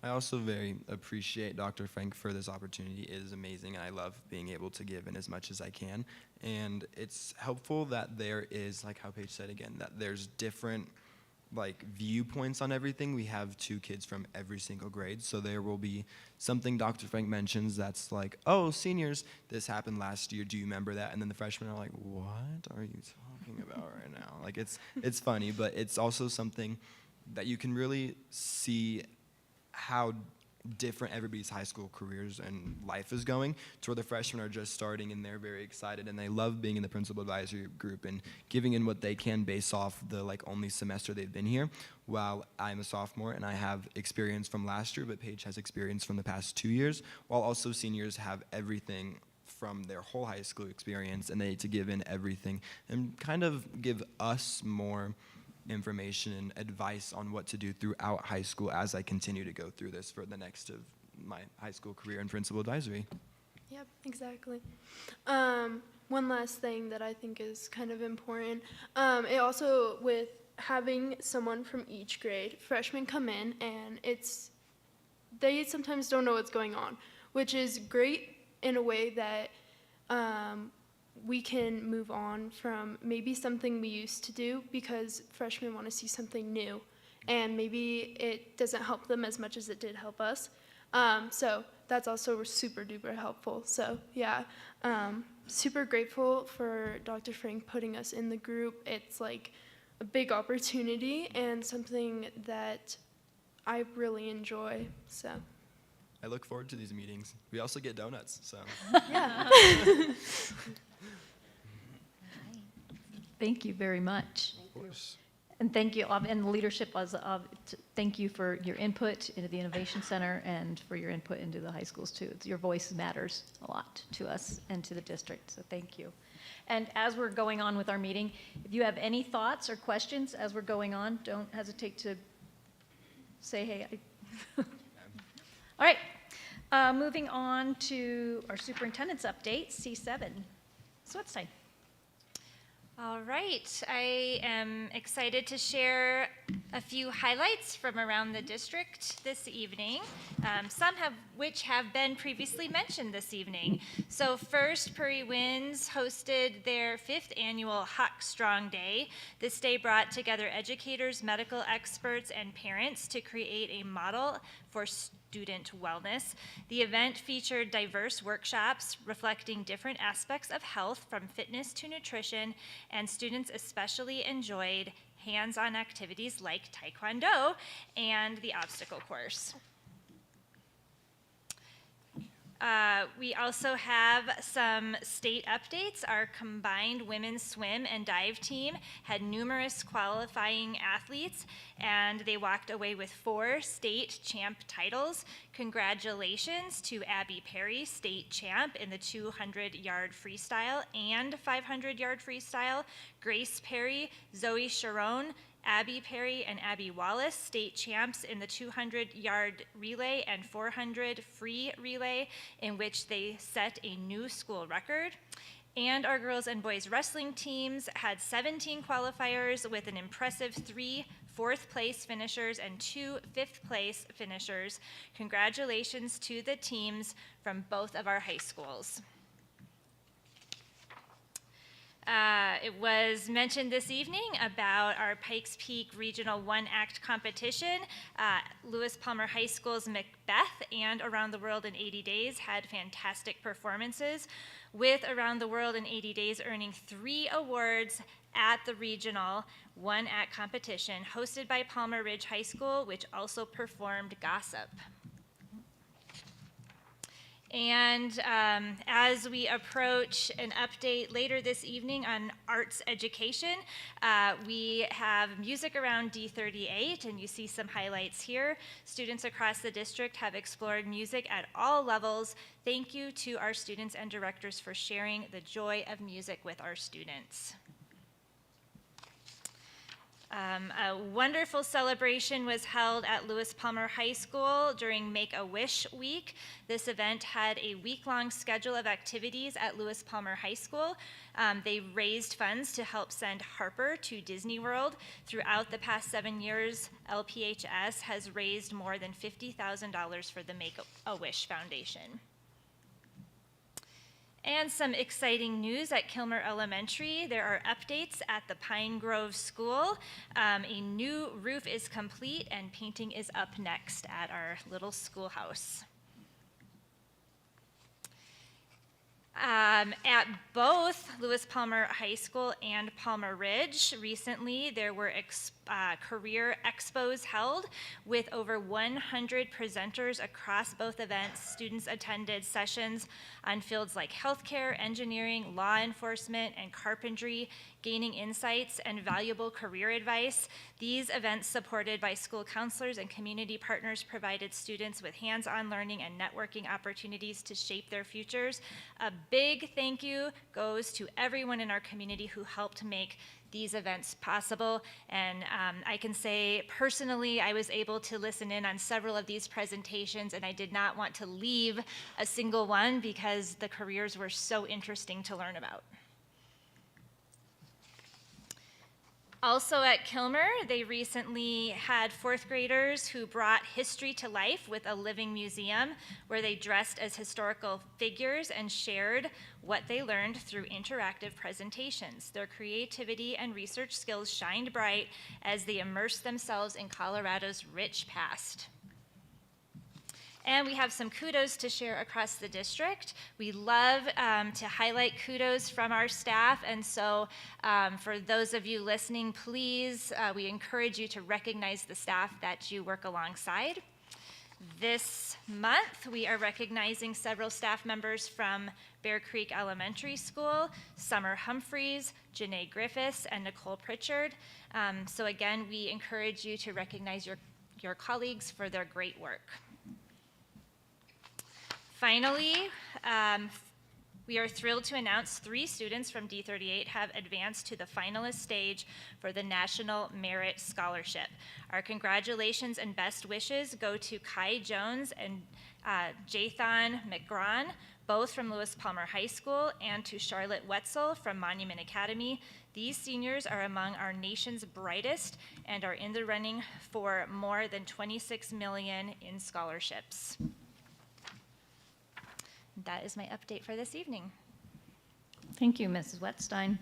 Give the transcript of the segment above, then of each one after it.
I also very appreciate Dr. Frank for this opportunity. It is amazing. I love being able to give in as much as I can. And it's helpful that there is, like how Paige said again, that there's different like viewpoints on everything. We have 2 kids from every single grade, so there will be something Dr. Frank mentions that's like, oh, seniors, this happened last year, do you remember that? And then the freshmen are like, what are you talking about right now? Like it's funny, but it's also something that you can really see how different everybody's high school careers and life is going, to where the freshmen are just starting and they're very excited and they love being in the principal advisory group and giving in what they can based off the like only semester they've been here, while I'm a sophomore and I have experience from last year, but Paige has experience from the past 2 years, while also seniors have everything from their whole high school experience, and they need to give in everything and kind of give us more information and advice on what to do throughout high school as I continue to go through this for the next of my high school career in principal advisory. Yep, exactly. One last thing that I think is kind of important, it also, with having someone from each grade, freshmen come in and they sometimes don't know what's going on, which is great in a way that we can move on from maybe something we used to do because freshmen want to see something new, and maybe it doesn't help them as much as it did help us. So that's also super duper helpful. So yeah, super grateful for Dr. Frank putting us in the group. It's like a big opportunity and something that I really enjoy. So I look forward to these meetings. We also get donuts, so. yeah. Thank you very much. Of course. And thank you, and the leadership thank you for your input into the Innovation Center and for your input into the high schools too. Your voice matters a lot to us and to the district, so thank you. And as we're going on with our meeting, if you have any thoughts or questions as we're going on, don't hesitate to say, hey. All right, moving on to our superintendent's update, C7. Sweatstein. All right, I am excited to share a few highlights from around the district this evening, some which have been previously mentioned this evening. So first, Prairie Winds hosted their 5th annual Hawk Strong Day. This day brought together educators, medical experts, and parents to create a model for student wellness. The event featured diverse workshops reflecting different aspects of health, from fitness to nutrition, and students especially enjoyed hands-on activities like Taekwondo and the obstacle course. We also have some state updates. Our combined women's swim and dive team had numerous qualifying athletes, and they walked away with 4 state champ titles. Congratulations to Abby Perry, state champ in the 200-yard freestyle and 500-yard freestyle. Grace Perry, Zoe Sharon, Abby Perry, and Abby Wallace, state champs in the 200-yard relay and 400 free relay, in which they set a new school record. And our girls and boys wrestling teams had 17 qualifiers with an impressive 3 fourth-place finishers and 2 fifth-place finishers. Congratulations to the teams from both of our high schools. It was mentioned this evening about our Pikes Peak Regional One Act competition. Lewis Palmer High School's Macbeth and Around the World in 80 Days had fantastic performances, with Around the World in 80 Days earning 3 awards at the Regional One Act competition hosted by Palmer Ridge High School, which also performed Gossip. And as we approach an update later this evening on arts education, we have music around D38, and you see some highlights here. Students across the district have explored music at all levels. Thank you to our students and directors for sharing the joy of music with our students. A wonderful celebration was held at Lewis Palmer High School during Make-A-Wish Week. This event had a week-long schedule of activities at Lewis Palmer High School. They raised funds to help send Harper to Disney World. Throughout the past 7 years, LPHS has raised more than $50,000 for the Make-A-Wish Foundation. And some exciting news at Kilmer Elementary. There are updates at the Pine Grove School. A new roof is complete and painting is up next at our little schoolhouse. At both Lewis Palmer High School and Palmer Ridge, recently there were career expos held with over 100 presenters across both events. Students attended sessions on fields like healthcare, engineering, law enforcement, and carpentry, gaining insights and valuable career advice. These events, supported by school counselors and community partners, provided students with hands-on learning and networking opportunities to shape their futures. A big thank you goes to everyone in our community who helped make these events possible. And I can say personally, I was able to listen in on several of these presentations, and I did not want to leave a single one because the careers were so interesting to learn about. Also at Kilmer, they recently had fourth graders who brought history to life with a living museum where they dressed as historical figures and shared what they learned through interactive presentations. Their creativity and research skills shined bright as they immersed themselves in Colorado's rich past. And we have some kudos to share across the district. We love to highlight kudos from our staff, and so for those of you listening, please, we encourage you to recognize the staff that you work alongside. This month, we are recognizing several staff members from Bear Creek Elementary School: Summer Humphreys, Janae Griffiths, and Nicole Pritchard. So again, we encourage you to recognize your colleagues for their great work. Finally, we are thrilled to announce 3 students from D38 have advanced to the finalist stage for the National Merit Scholarship. Our congratulations and best wishes go to Kai Jones and Jathan McGrawn, both from Lewis Palmer High School, and to Charlotte Wetzel from Monument Academy. These seniors are among our nation's brightest and are in the running for more than $26 million in scholarships. That is my update for this evening. Thank you, Mrs. Wetstein.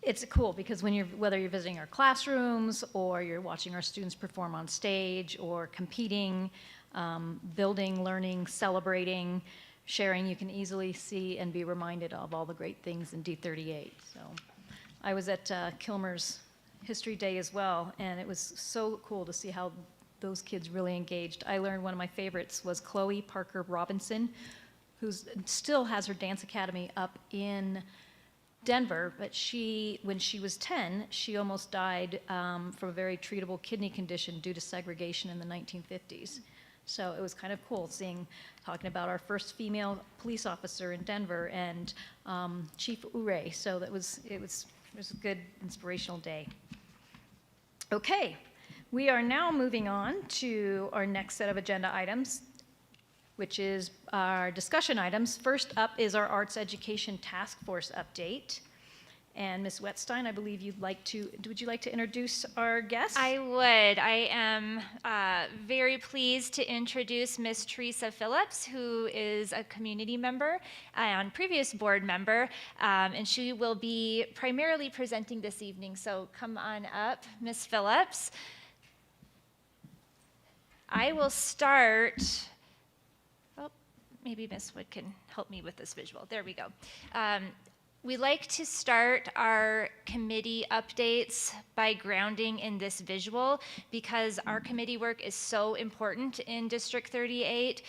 It's cool because whether you're visiting our classrooms or you're watching our students perform on stage or competing, building, learning, celebrating, sharing, you can easily see and be reminded of all the great things in D38. So I was at Kilmer's History Day as well, and it was so cool to see how those kids really engaged. I learned one of my favorites was Chloe Parker Robinson, who still has her dance academy up in Denver, but when she was 10, she almost died from a very treatable kidney condition due to segregation in the 1950s. So it was kind of cool talking about our first female police officer in Denver and Chief Ure. So it was a good inspirational day. Okay. We are now moving on to our next set of agenda items, which is our discussion items. First up is our Arts Education Task Force update. And Ms. Wetstein, I believe would you like to introduce our guest? I would. I am very pleased to introduce Ms. Teresa Phillips, who is a community member and previous board member, and she will be primarily presenting this evening. So come on up, Ms. Phillips. I will start, maybe Ms. Wood can help me with this visual. There we go. We like to start our committee updates by grounding in this visual because our committee work is so important in District 38.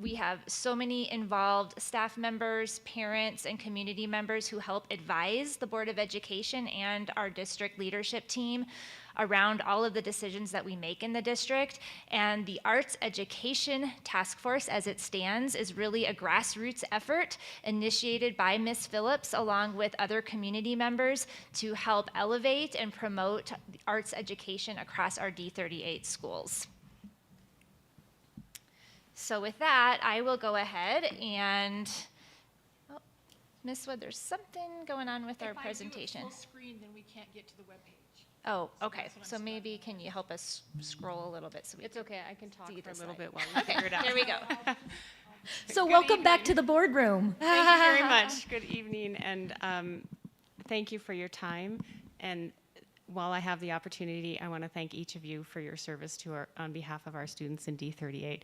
We have so many involved staff members, parents, and community members who help advise the Board of Education and our district leadership team. around all of the decisions that we make in the district. And the Arts Education Task Force, as it stands, is really a grassroots effort initiated by Ms. Phillips along with other community members to help elevate and promote arts education across our D38 schools. So with that, I will go ahead and, oh, Ms. Wood, there's something going on with our presentation. If I do it full screen, then we can't get to the webpage. Oh, So okay. that's what I'm So stuck maybe can you help us scroll a little bit so we It's okay, I can talk see for a the little slide. bit while we figure it out. There we go. So welcome back to the boardroom. Thank you very much. Good evening, and thank you for your time. And while I have the opportunity, I want to thank each of you for your service to on behalf of our students in D38.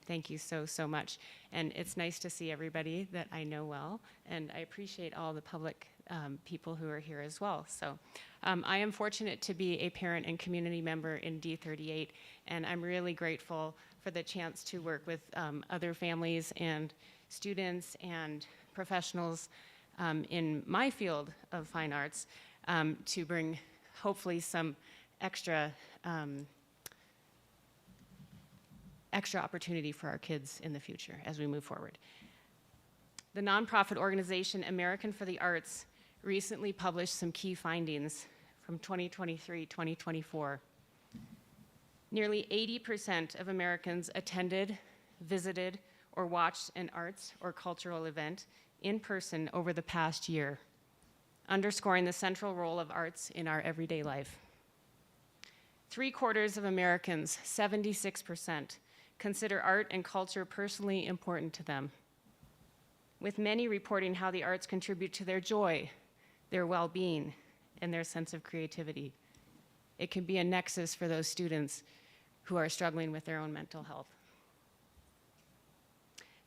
Thank you so, so much. And it's nice to see everybody that I know well, and I appreciate all the public people who are here as well. So I am fortunate to be a parent and community member in D38, and I'm really grateful for the chance to work with other families and students and professionals in my field of fine arts to bring hopefully some extra opportunity for our kids in the future as we move forward. The nonprofit organization American for the Arts recently published some key findings from 2023-2024. Nearly 80% of Americans attended, visited, or watched an arts or cultural event in person over the past year, underscoring the central role of arts in our everyday life. 3/4 of Americans, 76%, consider art and culture personally important to them, with many reporting how the arts contribute to their joy, their well-being, and their sense of creativity. It can be a nexus for those students who are struggling with their own mental health.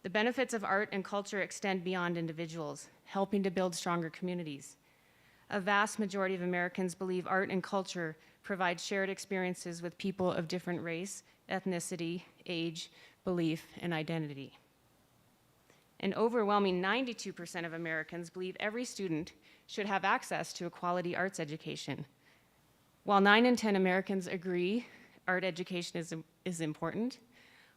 The benefits of art and culture extend beyond individuals, helping to build stronger communities. A vast majority of Americans believe art and culture provide shared experiences with people of different race, ethnicity, age, belief, and identity. An overwhelming 92% of Americans believe every student should have access to a quality arts education. While 9 in 10 Americans agree art education is important,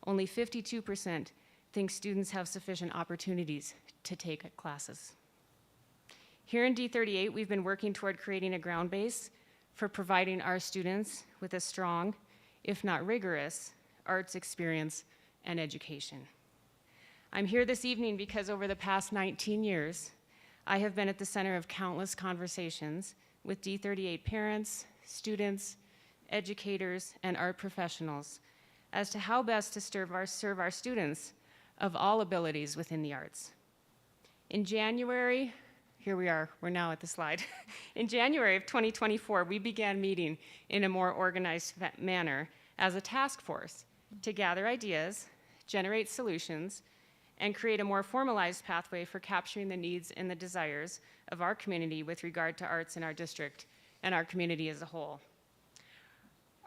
only 52% think students have sufficient opportunities to take classes. Here in D38, we've been working toward creating a ground base for providing our students with a strong, if not rigorous, arts experience and education. I'm here this evening because over the past 19 years, I have been at the center of countless conversations with D38 parents, students, educators, and art professionals as to how best to serve our students of all abilities within the arts. In January, here we are, we're now at the slide. In January of 2024, we began meeting in a more organized manner as a task force to gather ideas, generate solutions, and create a more formalized pathway for capturing the needs and the desires of our community with regard to arts in our district and our community as a whole.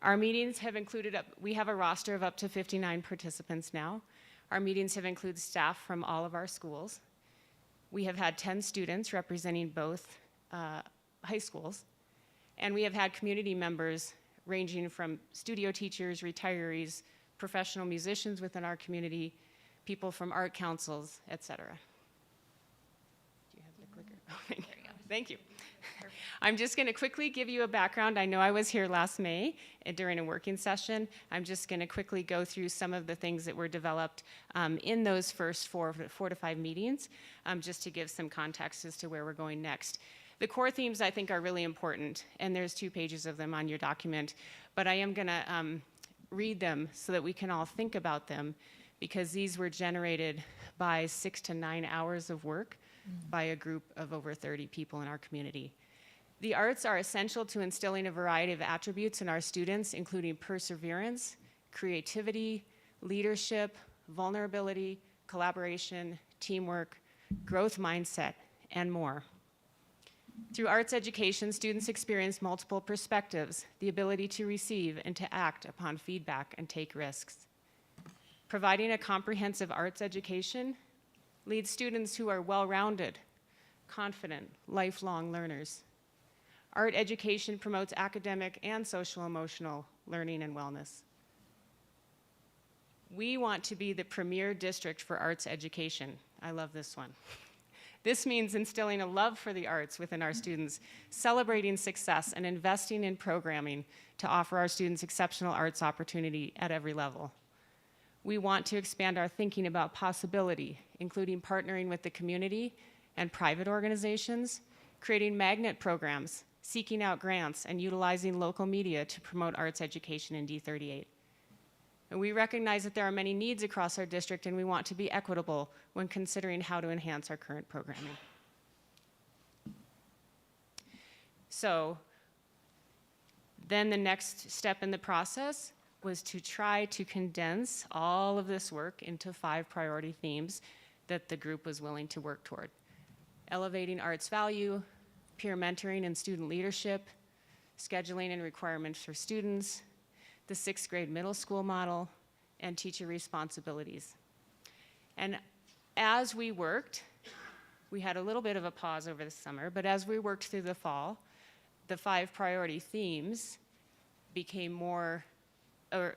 Our meetings have included, we have a roster of up to 59 participants now. Our meetings have included staff from all of our schools. We have had 10 students representing both high schools, and we have had community members ranging from studio teachers, retirees, professional musicians within our community, people from art councils, et cetera. Do you have the clicker? Oh, there you go. Thank you. I'm just going to quickly give you a background. I know I was here last May during a working session. I'm just going to quickly go through some of the things that were developed in those first four to five meetings, just to give some context as to where we're going next. The core themes, I think, are really important, and there's 2 pages of them on your document, but I am going to read them so that we can all think about them, because these were generated by 6 to 9 hours of work by a group of over 30 people in our community. The arts are essential to instilling a variety of attributes in our students, including perseverance, creativity, leadership, vulnerability, collaboration, teamwork, growth mindset, and more. Through arts education, students experience multiple perspectives, the ability to receive and to act upon feedback and take risks. Providing a comprehensive arts education leads students who are well-rounded, confident, lifelong learners. Art education promotes academic and social emotional learning and wellness. We want to be the premier district for arts education. I love this one. This means instilling a love for the arts within our students, celebrating success, and investing in programming to offer our students exceptional arts opportunity at every level. We want to expand our thinking about possibility, including partnering with the community and private organizations, creating magnet programs, seeking out grants, and utilizing local media to promote arts education in D38. And we recognize that there are many needs across our district, and we want to be equitable when considering how to enhance our current programming. So then the next step in the process was to try to condense all of this work into 5 priority themes that the group was willing to work toward. Elevating arts value, peer mentoring and student leadership, scheduling and requirements for students, the 6th grade middle school model, and teacher responsibilities. And as we worked, we had a little bit of a pause over the summer, but as we worked through the fall, the 5 priority themes became more, or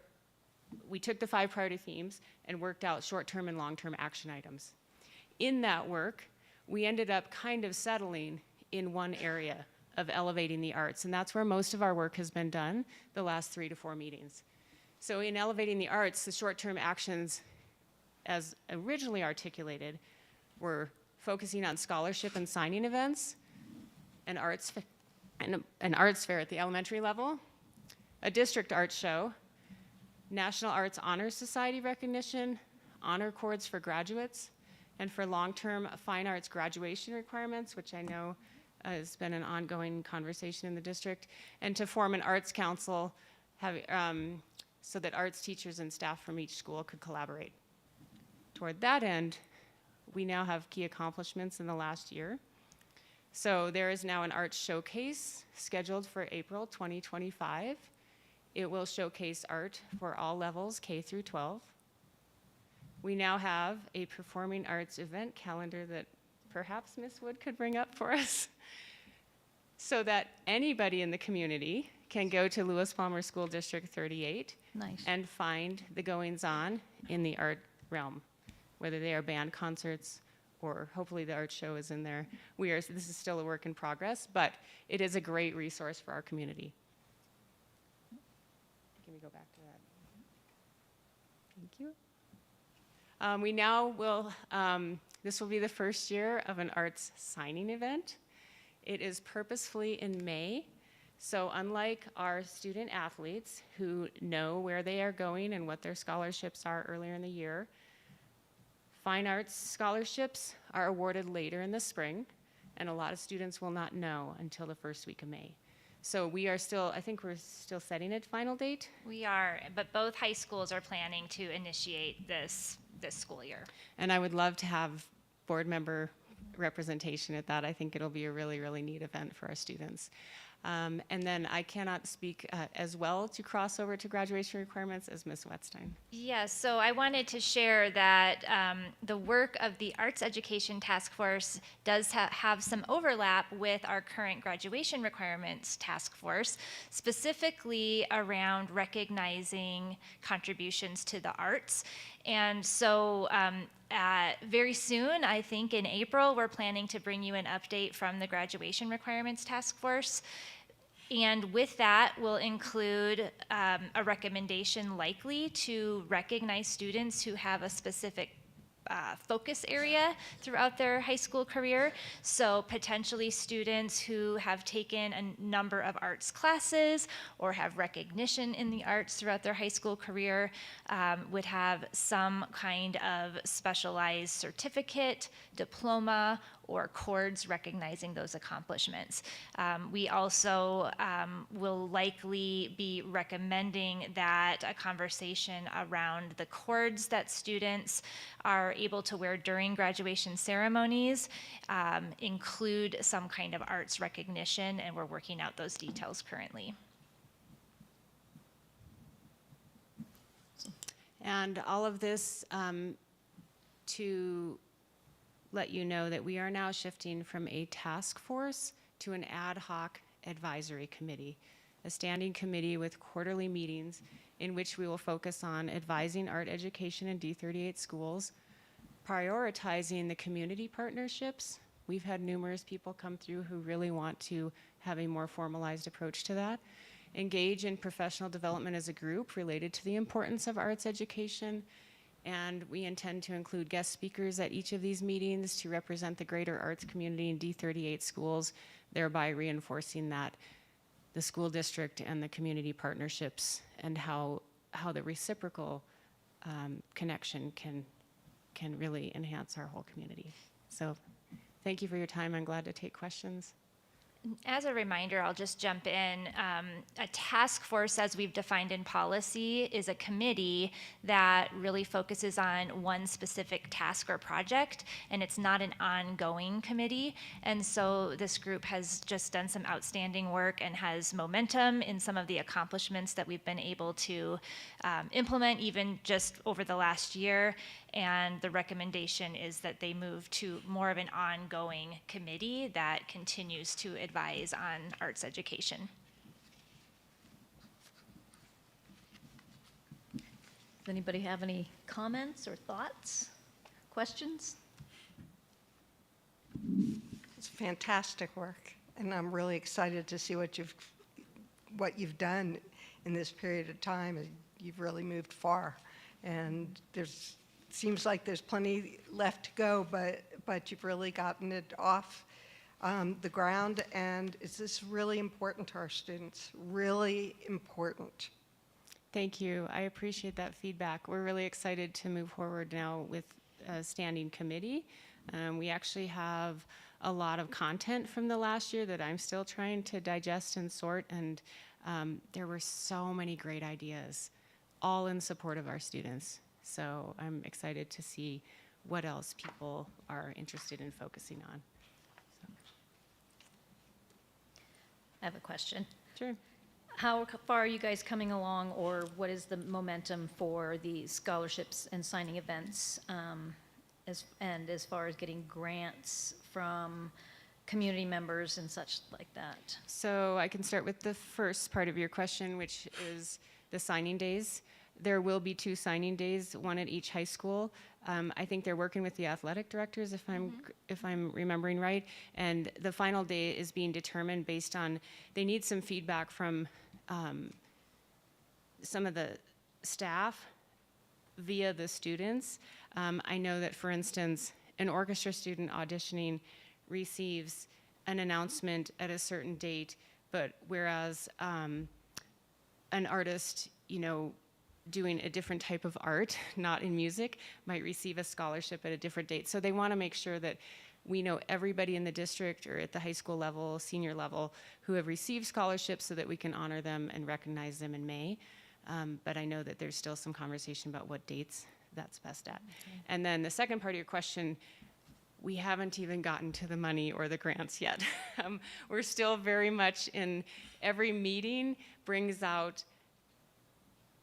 we took the 5 priority themes and worked out short-term and long-term action items. In that work, we ended up kind of settling in one area of elevating the arts, and that's where most of our work has been done the last 3 to 4 meetings. So in elevating the arts, the short-term actions, as originally articulated, were focusing on scholarship and signing events, an arts fair at the elementary level, a district arts show, National Arts Honor Society recognition, honor cords for graduates, and for long-term fine arts graduation requirements, which I know has been an ongoing conversation in the district, and to form an arts council so that arts teachers and staff from each school could collaborate. Toward that end, we now have key accomplishments in the last year. So there is now an arts showcase scheduled for April 2025. It will showcase art for all levels, K through 12. We now have a performing arts event calendar that perhaps Ms. Wood could bring up for us, so that anybody in the community can go to Lewis Palmer School District 38 Nice. and find the goings-on in the art realm, whether they are band concerts or hopefully the art show is in there. This is still a work in progress, but it is a great resource for our community. Can we go back to that? Thank you. We now will, this will be the first year of an arts signing event. It is purposefully in May, so unlike our student athletes who know where they are going and what their scholarships are earlier in the year, fine arts scholarships are awarded later in the spring, and a lot of students will not know until the first week of May. So we are still, I think we're still setting a final date. We are, but both high schools are planning to initiate this school year. And I would love to have board member representation at that. I think it'll be a really, really neat event for our students. And then I cannot speak as well to cross over to graduation requirements as Ms. Wetstein. Yes, so I wanted to share that the work of the Arts Education Task Force does have some overlap with our current graduation requirements task force, specifically around recognizing contributions to the arts. And so very soon, I think in April, we're planning to bring you an update from the Graduation Requirements Task Force. And with that will include a recommendation likely to recognize students who have a specific focus area throughout their high school career. So potentially students who have taken a number of arts classes or have recognition in the arts throughout their high school career would have some kind of specialized certificate, diploma, or cords recognizing those accomplishments. We also will likely be recommending that a conversation around the cords that students are able to wear during graduation ceremonies include some kind of arts recognition, and we're working out those details currently. And all of this to let you know that we are now shifting from a task force to an ad hoc Advisory Committee, a standing committee with quarterly meetings in which we will focus on advising art education in D38 schools, prioritizing the community partnerships. We've had numerous people come through who really want to have a more formalized approach to that. Engage in professional development as a group related to the importance of arts education. And we intend to include guest speakers at each of these meetings to represent the greater arts community in D38 schools, thereby reinforcing that the school district and the community partnerships and how the reciprocal connection can really enhance our whole community. So thank you for your time. I'm glad to take questions. As a reminder, I'll just jump in. A task force, as we've defined in policy, is a committee that really focuses on one specific task or project, and it's not an ongoing committee. And so this group has just done some outstanding work and has momentum in some of the accomplishments that we've been able to implement even just over the last year. And the recommendation is that they move to more of an ongoing committee that continues to advise on arts education. Does anybody have any comments or thoughts, questions? It's fantastic work, and I'm really excited to see what you've done in this period of time. You've really moved far, and seems like there's plenty left to go, but you've really gotten it off the ground, and it's just really important to our students, really important. Thank you. I appreciate that feedback. We're really excited to move forward now with a standing committee. We actually have a lot of content from the last year that I'm still trying to digest and sort, and there were so many great ideas, all in support of our students. So I'm excited to see what else people are interested in focusing on. I have a question. Sure. How far are you guys coming along, or what is the momentum for the scholarships and signing events, as far as getting grants from community members and such like that? So I can start with the first part of your question, which is the signing days. There will be 2 signing days, one at each high school. I think they're working with the athletic directors, if I'm remembering right. And the final day is being determined based on, they need some feedback from some of the staff via the students. I know that, for instance, an orchestra student auditioning receives an announcement at a certain date, but whereas an artist, doing a different type of art, not in music, might receive a scholarship at a different date. So they want to make sure that we know everybody in the district or at the high school level, senior level, who have received scholarships so that we can honor them and recognize them in May. But I know that there's still some conversation about what dates that's best at. Okay. And then the second part of your question, we haven't even gotten to the money or the grants yet. We're still very much in, every meeting brings out,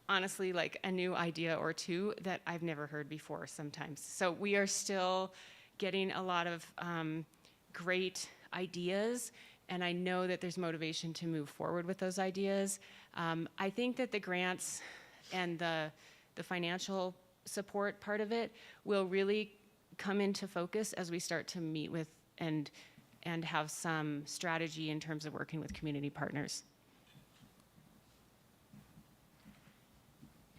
honestly, like a new idea or two that I've never heard before sometimes. So we are still getting a lot of great ideas, and I know that there's motivation to move forward with those ideas. I think that the grants and the financial support part of it will really come into focus as we start to meet with and have some strategy in terms of working with community partners.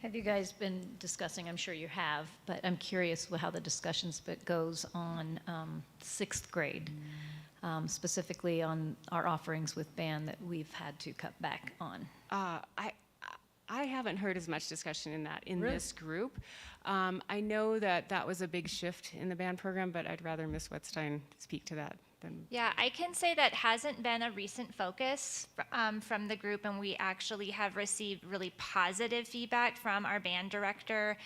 Have you guys been discussing, I'm sure you have, but I'm curious how the discussions goes on 6th grade, specifically on our offerings with band that we've had to cut back on? I haven't heard as much discussion in that in Really? this group. I know that was a big shift in the band program, but I'd rather Ms. Wetstein speak to that than. Yeah, I can say that hasn't been a recent focus from the group, and we actually have received really positive feedback from our band director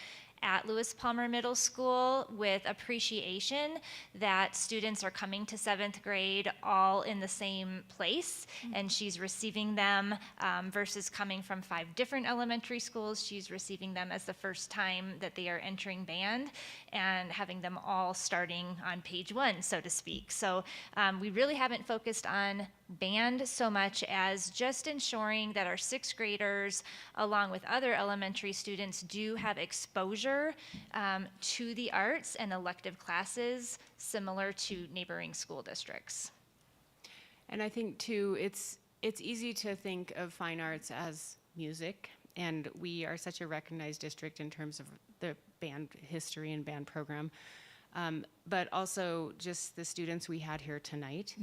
at Lewis Palmer Middle School with appreciation that students are coming to 7th grade all in the same place, and she's receiving them versus coming from 5 different elementary schools. She's receiving them as the first time that they are entering band and having them all starting on page 1, so to speak. So we really haven't focused on band so much as just ensuring that our sixth graders, along with other elementary students, do have exposure to the arts and elective classes similar to neighboring school districts. And I think too, it's easy to think of fine arts as music, and we are such a recognized district in terms of the band history and band program. But also just the students we had here tonight,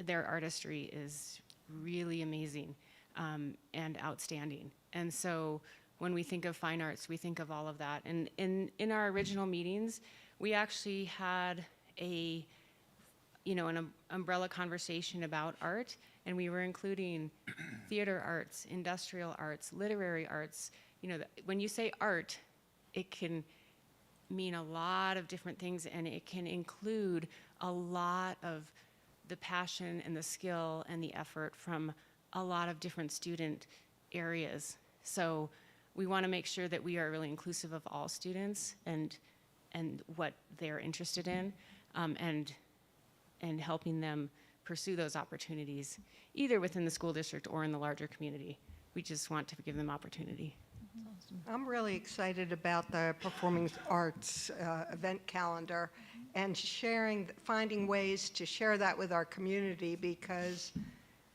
their artistry is really amazing and outstanding. And so when we think of fine arts, we think of all of that. And in our original meetings, we actually had an umbrella conversation about art, and we were including theater arts, industrial arts, literary arts. When you say art, it can mean a lot of different things, and it can include a lot of the passion and the skill and the effort from a lot of different student areas. So we want to make sure that we are really inclusive of all students and what they're interested in, and helping them pursue those opportunities, either within the school district or in the larger community. We just want to give them opportunity. I'm really excited about the performing arts event calendar and finding ways to share that with our community, because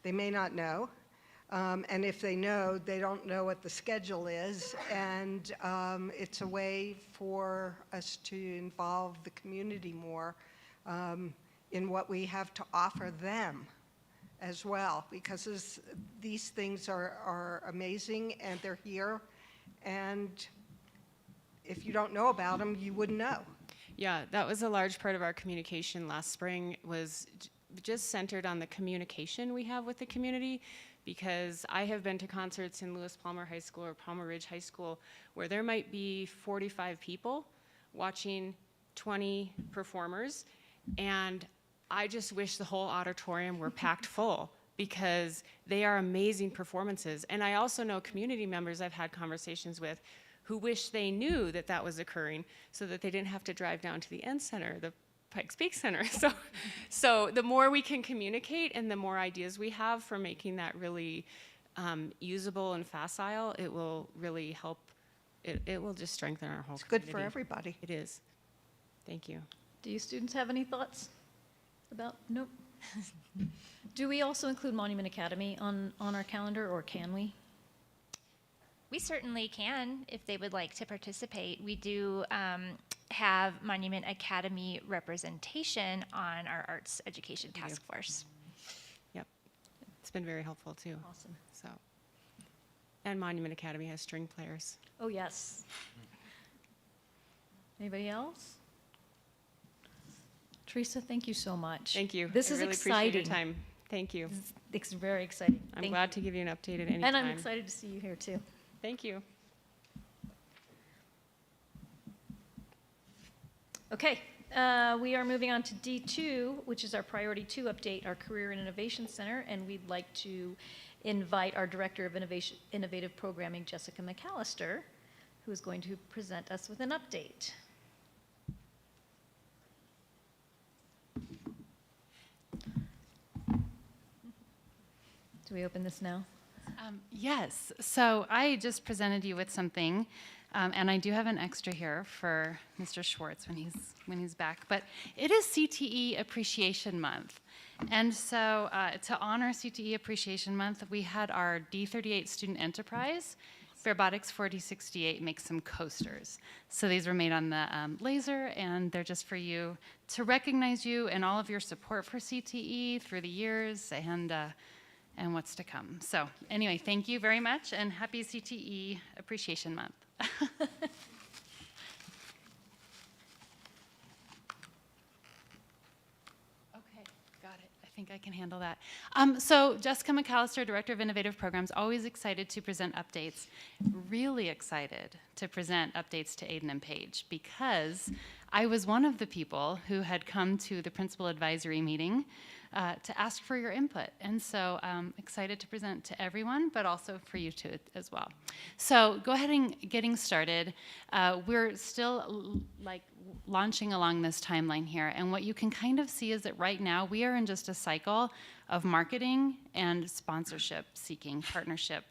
they may not know. And if they know, they don't know what the schedule is. And it's a way for us to involve the community more in what we have to offer them as well, because these things are amazing and they're here. And if you don't know about them, you wouldn't know. Yeah, that was a large part of our communication last spring, was just centered on the communication we have with the community, because I have been to concerts in Lewis Palmer High School or Palmer Ridge High School where there might be 45 people watching 20 performers, and I just wish the whole auditorium were packed full, because they are amazing performances. And I also know community members I've had conversations with who wish they knew that that was occurring so that they didn't have to drive down to the End Center, the Pikes Peak Center. So the more we can communicate and the more ideas we have for making that really usable and facile, it will really help. It will just strengthen our whole community. It's good for everybody. It is. Thank you. Do you students have any thoughts about? Nope. Do we also include Monument Academy on our calendar, or can we? We certainly can if they would like to participate. We do have Monument Academy representation on our Arts Education Task Force. Yep. It's been very helpful too. Awesome. So, and Monument Academy has string players. Oh, yes. Anybody else? Teresa, thank you so much. Thank you. This I is really exciting. appreciate your time. Thank you. It's very exciting. I'm Thank glad to give you an update at any you. time. And I'm excited to see you here too. Thank you. Okay, we are moving on to D2, which is our Priority 2 update, our Career and Innovation Center, and we'd like to invite our Director of Innovative Programming, Jessica McAllister, who is going to present us with an update. Do we open this now? Yes. So I just presented you with something, and I do have an extra here for Mr. Schwartz when he's back. But it is CTE Appreciation Month, and so to honor CTE Appreciation Month, we had our D38 student enterprise, Robotics 4068, make some coasters. So these were made on the laser, and they're just for you to recognize you and all of your support for CTE through the years and what's to come. So anyway, thank you very much, and happy CTE Appreciation Month. Okay, got it. I think I can handle that. So Jessica McAllister, Director of Innovative Programs, always excited to present updates. Really excited to present updates to Aiden and Paige, because I was one of the people who had come to the principal advisory meeting to ask for your input. And so excited to present to everyone, but also for you too as well. So go ahead and getting started. We're still like launching along this timeline here. And what you can kind of see is that right now we are in just a cycle of marketing and sponsorship seeking, partnership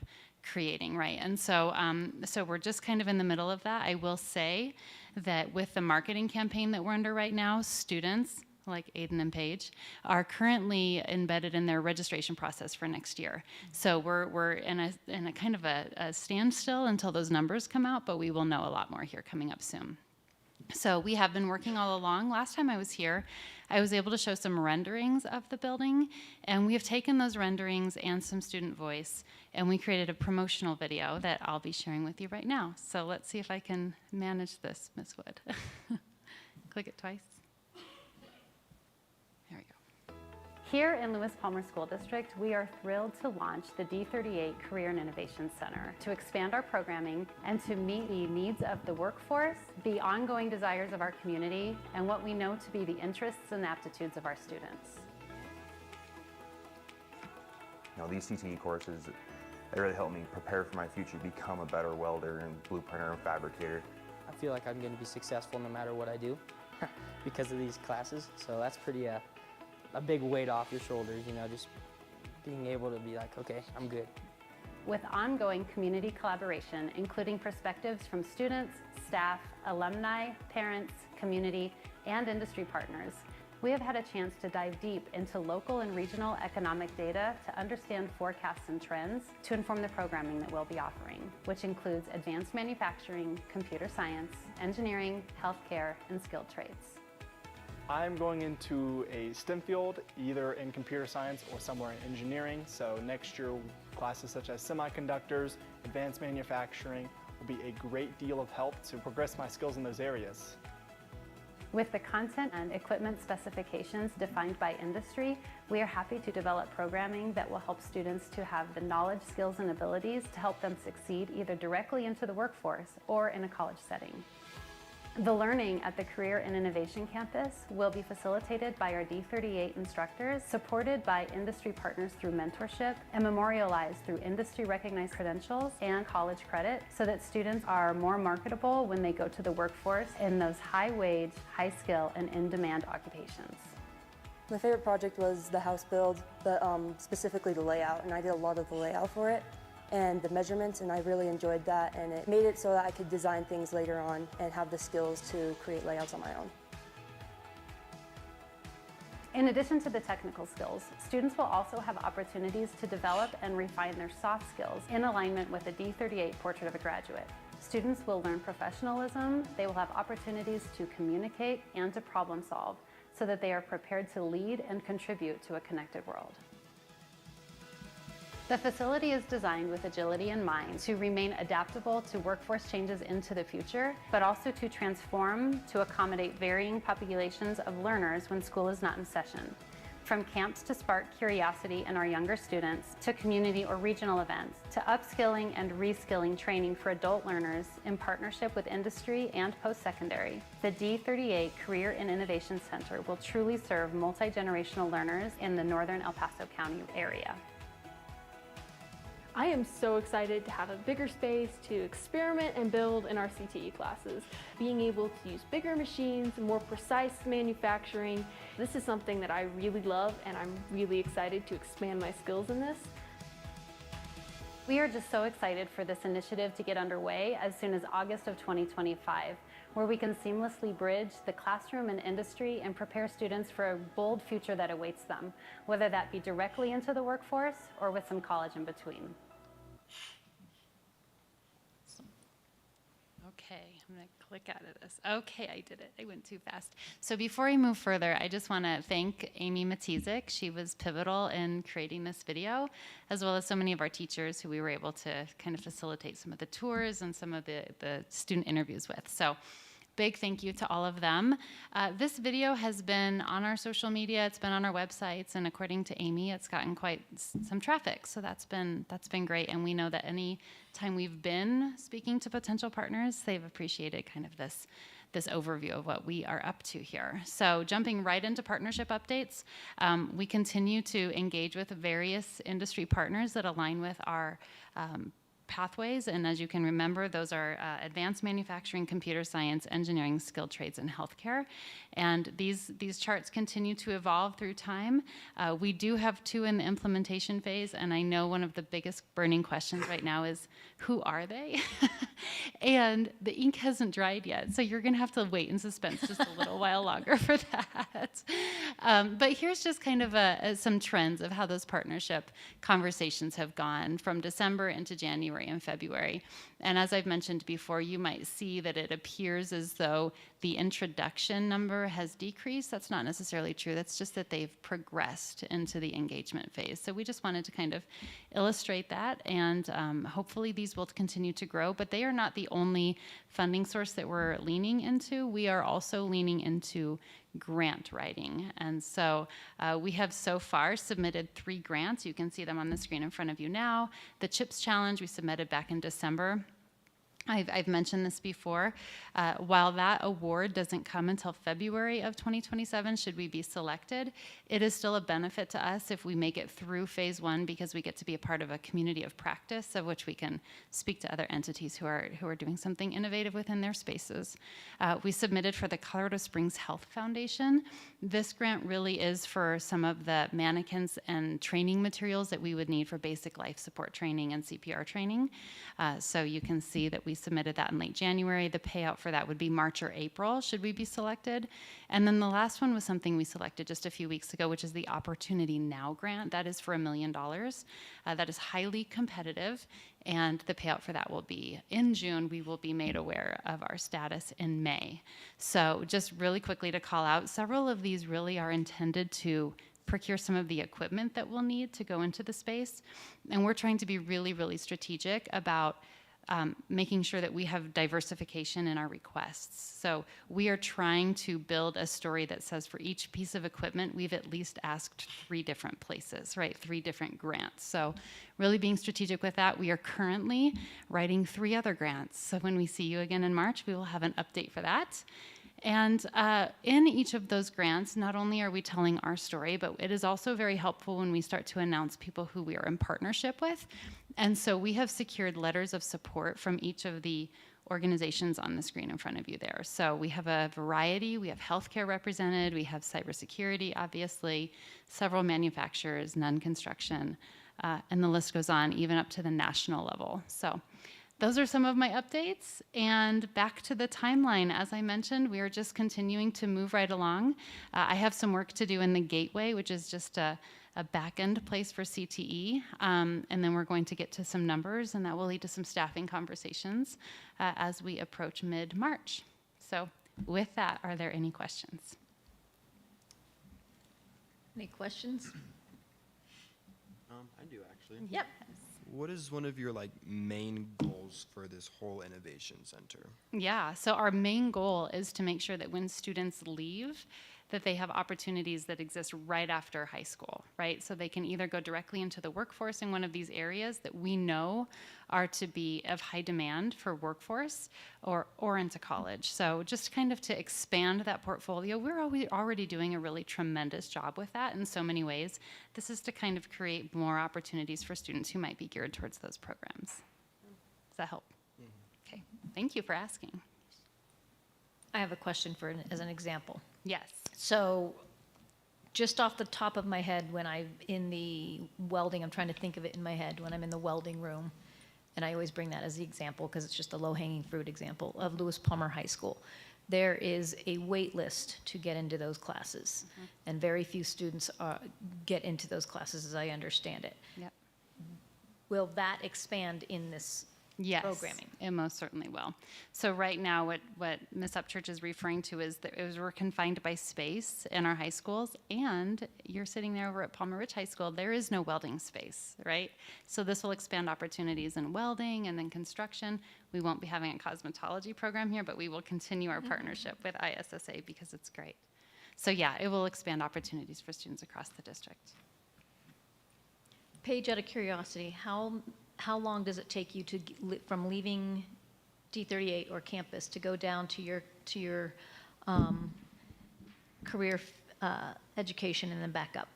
creating, right? And so, so we're just kind of in the middle of that. I will say that with the marketing campaign that we're under right now, students like Aiden and Paige are currently embedded in their registration process for next year. So we're in a kind of a standstill until those numbers come out, but we will know a lot more here coming up soon. So we have been working all along. Last time I was here, I was able to show some renderings of the building, and we have taken those renderings and some student voice, and we created a promotional video that I'll be sharing with you right now. So let's see if I can manage this, Ms. Wood. Click it twice. There we go. Here in Lewis Palmer School District, we are thrilled to launch the D38 Career and Innovation Center to expand our programming and to meet the needs of the workforce, the ongoing desires of our community, and what we know to be the interests and aptitudes of our students. You know, these CTE courses, they really help me prepare for my future, become a better welder and blueprinter and fabricator. I feel like I'm going to be successful no matter what I do because of these classes, so that's pretty a big weight off your shoulders, you know, just being able to be like, okay, I'm good. With ongoing community collaboration, including perspectives from students, staff, alumni, parents, community, and industry partners, we have had a chance to dive deep into local and regional economic data to understand forecasts and trends to inform the programming that we'll be offering, which includes advanced manufacturing, computer science, engineering, healthcare, and skilled trades. I'm going into a STEM field, either in computer science or somewhere in engineering. So next year, classes such as semiconductors, advanced manufacturing will be a great deal of help to progress my skills in those areas. With the content and equipment specifications defined by industry, we are happy to develop programming that will help students to have the knowledge, skills, and abilities to help them succeed either directly into the workforce or in a college setting. The learning at the Career and Innovation Campus will be facilitated by our D38 instructors, supported by industry partners through mentorship, and memorialized through industry-recognized credentials and college credit so that students are more marketable when they go to the workforce in those high-wage, high-skill, and in-demand occupations. My favorite project was the house build, but specifically the layout, and I did a lot of the layout for it and the measurements, and I really enjoyed that, and it made it so that I could design things later on and have the skills to create layouts on my own. In addition to the technical skills, students will also have opportunities to develop and refine their soft skills in alignment with the D38 Portrait of a Graduate. Students will learn professionalism, they will have opportunities to communicate and to problem solve so that they are prepared to lead and contribute to a connected world. The facility is designed with agility in mind to remain adaptable to workforce changes into the future, but also to transform to accommodate varying populations of learners when school is not in session. From camps to spark curiosity in our younger students, to community or regional events, to upskilling and reskilling training for adult learners in partnership with industry and post-secondary, the D38 Career and Innovation Center will truly serve multi-generational learners in the northern El Paso County area. I am so excited to have a bigger space to experiment and build in our CTE classes. Being able to use bigger machines, more precise manufacturing. This is something that I really love, and I'm really excited to expand my skills in this. We are just so excited for this initiative to get underway as soon as August of 2025, where we can seamlessly bridge the classroom and industry and prepare students for a bold future that awaits them, whether that be directly into the workforce or with some college in between. Okay, I'm going to click out of this. Okay, I did it. I went too fast. So before we move further, I just want to thank Amy Matizik. She was pivotal in creating this video, as well as so many of our teachers who we were able to kind of facilitate some of the tours and some of the student interviews with. So big thank you to all of them. This video has been on our social media, it's been on our websites, and according to Amy, it's gotten quite some traffic. So that's been great. And we know that any time we've been speaking to potential partners, they've appreciated kind of this overview of what we are up to here. So jumping right into partnership updates, we continue to engage with various industry partners that align with our pathways, and as you can remember, those are advanced manufacturing, computer science, engineering, skilled trades, and healthcare. And these charts continue to evolve through time. We do have 2 in the implementation phase, and I know one of the biggest burning questions right now is, who are they? And the ink hasn't dried yet, so you're gonna have to wait in suspense just a little while longer for that. But here's just kind of some trends of how those partnership conversations have gone from December into January and February. And as I've mentioned before, you might see that it appears as though the introduction number has decreased. That's not necessarily true. That's just that they've progressed into the engagement phase. So we just wanted to kind of illustrate that, and hopefully these will continue to grow, but they are not the only funding source that we're leaning into. We are also leaning into grant writing. And so we have so far submitted 3 grants. You can see them on the screen in front of you now. The CHIPS Challenge we submitted back in December. I've mentioned this before. While that award doesn't come until February of 2027, should we be selected, it is still a benefit to us if we make it through phase 1, because we get to be a part of a community of practice of which we can speak to other entities who are doing something innovative within their spaces. We submitted for the Colorado Springs Health Foundation. This grant really is for some of the mannequins and training materials that we would need for basic life support training and CPR training. So you can see that we submitted that in late January. The payout for that would be March or April, should we be selected. And then the last one was something we selected just a few weeks ago, which is the Opportunity Now grant. That is for $1 million. That is highly competitive, and the payout for that will be in June. We will be made aware of our status in May. So just really quickly to call out, several of these really are intended to procure some of the equipment that we'll need to go into the space. And we're trying to be really, really strategic about making sure that we have diversification in our requests. So we are trying to build a story that says for each piece of equipment, we've at least asked 3 different places, right? 3 different grants. So really being strategic with that. We are currently writing 3 other grants. So when we see you again in March, we will have an update for that. And in each of those grants, not only are we telling our story, but it is also very helpful when we start to announce people who we are in partnership with. And so we have secured letters of support from each of the organizations on the screen in front of you there. So we have a variety. We have healthcare represented. We have cybersecurity, obviously, several manufacturers, none construction, and the list goes on, even up to the national level. So those are some of my updates. And back to the timeline. As I mentioned, we are just continuing to move right along. I have some work to do in the gateway, which is just a back-end place for CTE. And then we're going to get to some numbers, and that will lead to some staffing conversations as we approach mid-March. So with that, are there any questions? Any questions? I do actually. Yep. What is one of your main goals for this whole innovation center? Yeah, so our main goal is to make sure that when students leave, that they have opportunities that exist right after high school, right? So they can either go directly into the workforce in one of these areas that we know are to be of high demand for workforce, or into college. So just kind of to expand that portfolio. We're already doing a really tremendous job with that in so many ways. This is to kind of create more opportunities for students who might be geared towards those programs. Does that help? Mm-hmm. Okay, thank you for asking. I have a question as an example. Yes. So just off the top of my head, when I'm in the welding, I'm trying to think of it in my head, when I'm in the welding room, and I always bring that as the example because it's just a low-hanging fruit example of Lewis Plummer High School. There is a wait list to get into those classes, and very few students get into those classes as I understand it. Yep. Will that expand in this Yes, programming. it most certainly will. So right now, what Ms. Upchurch is referring to is that we're confined by space in our high schools, and you're sitting there over at Palmer Ridge High School, there is no welding space, right? So this will expand opportunities in welding and then construction. We won't be having a cosmetology program here, but we will continue our partnership with ISSA because it's great. So yeah, it will expand opportunities for students across the district. Paige, out of curiosity, how long does it take you to from leaving D38 or campus to go down to your career education and then back up?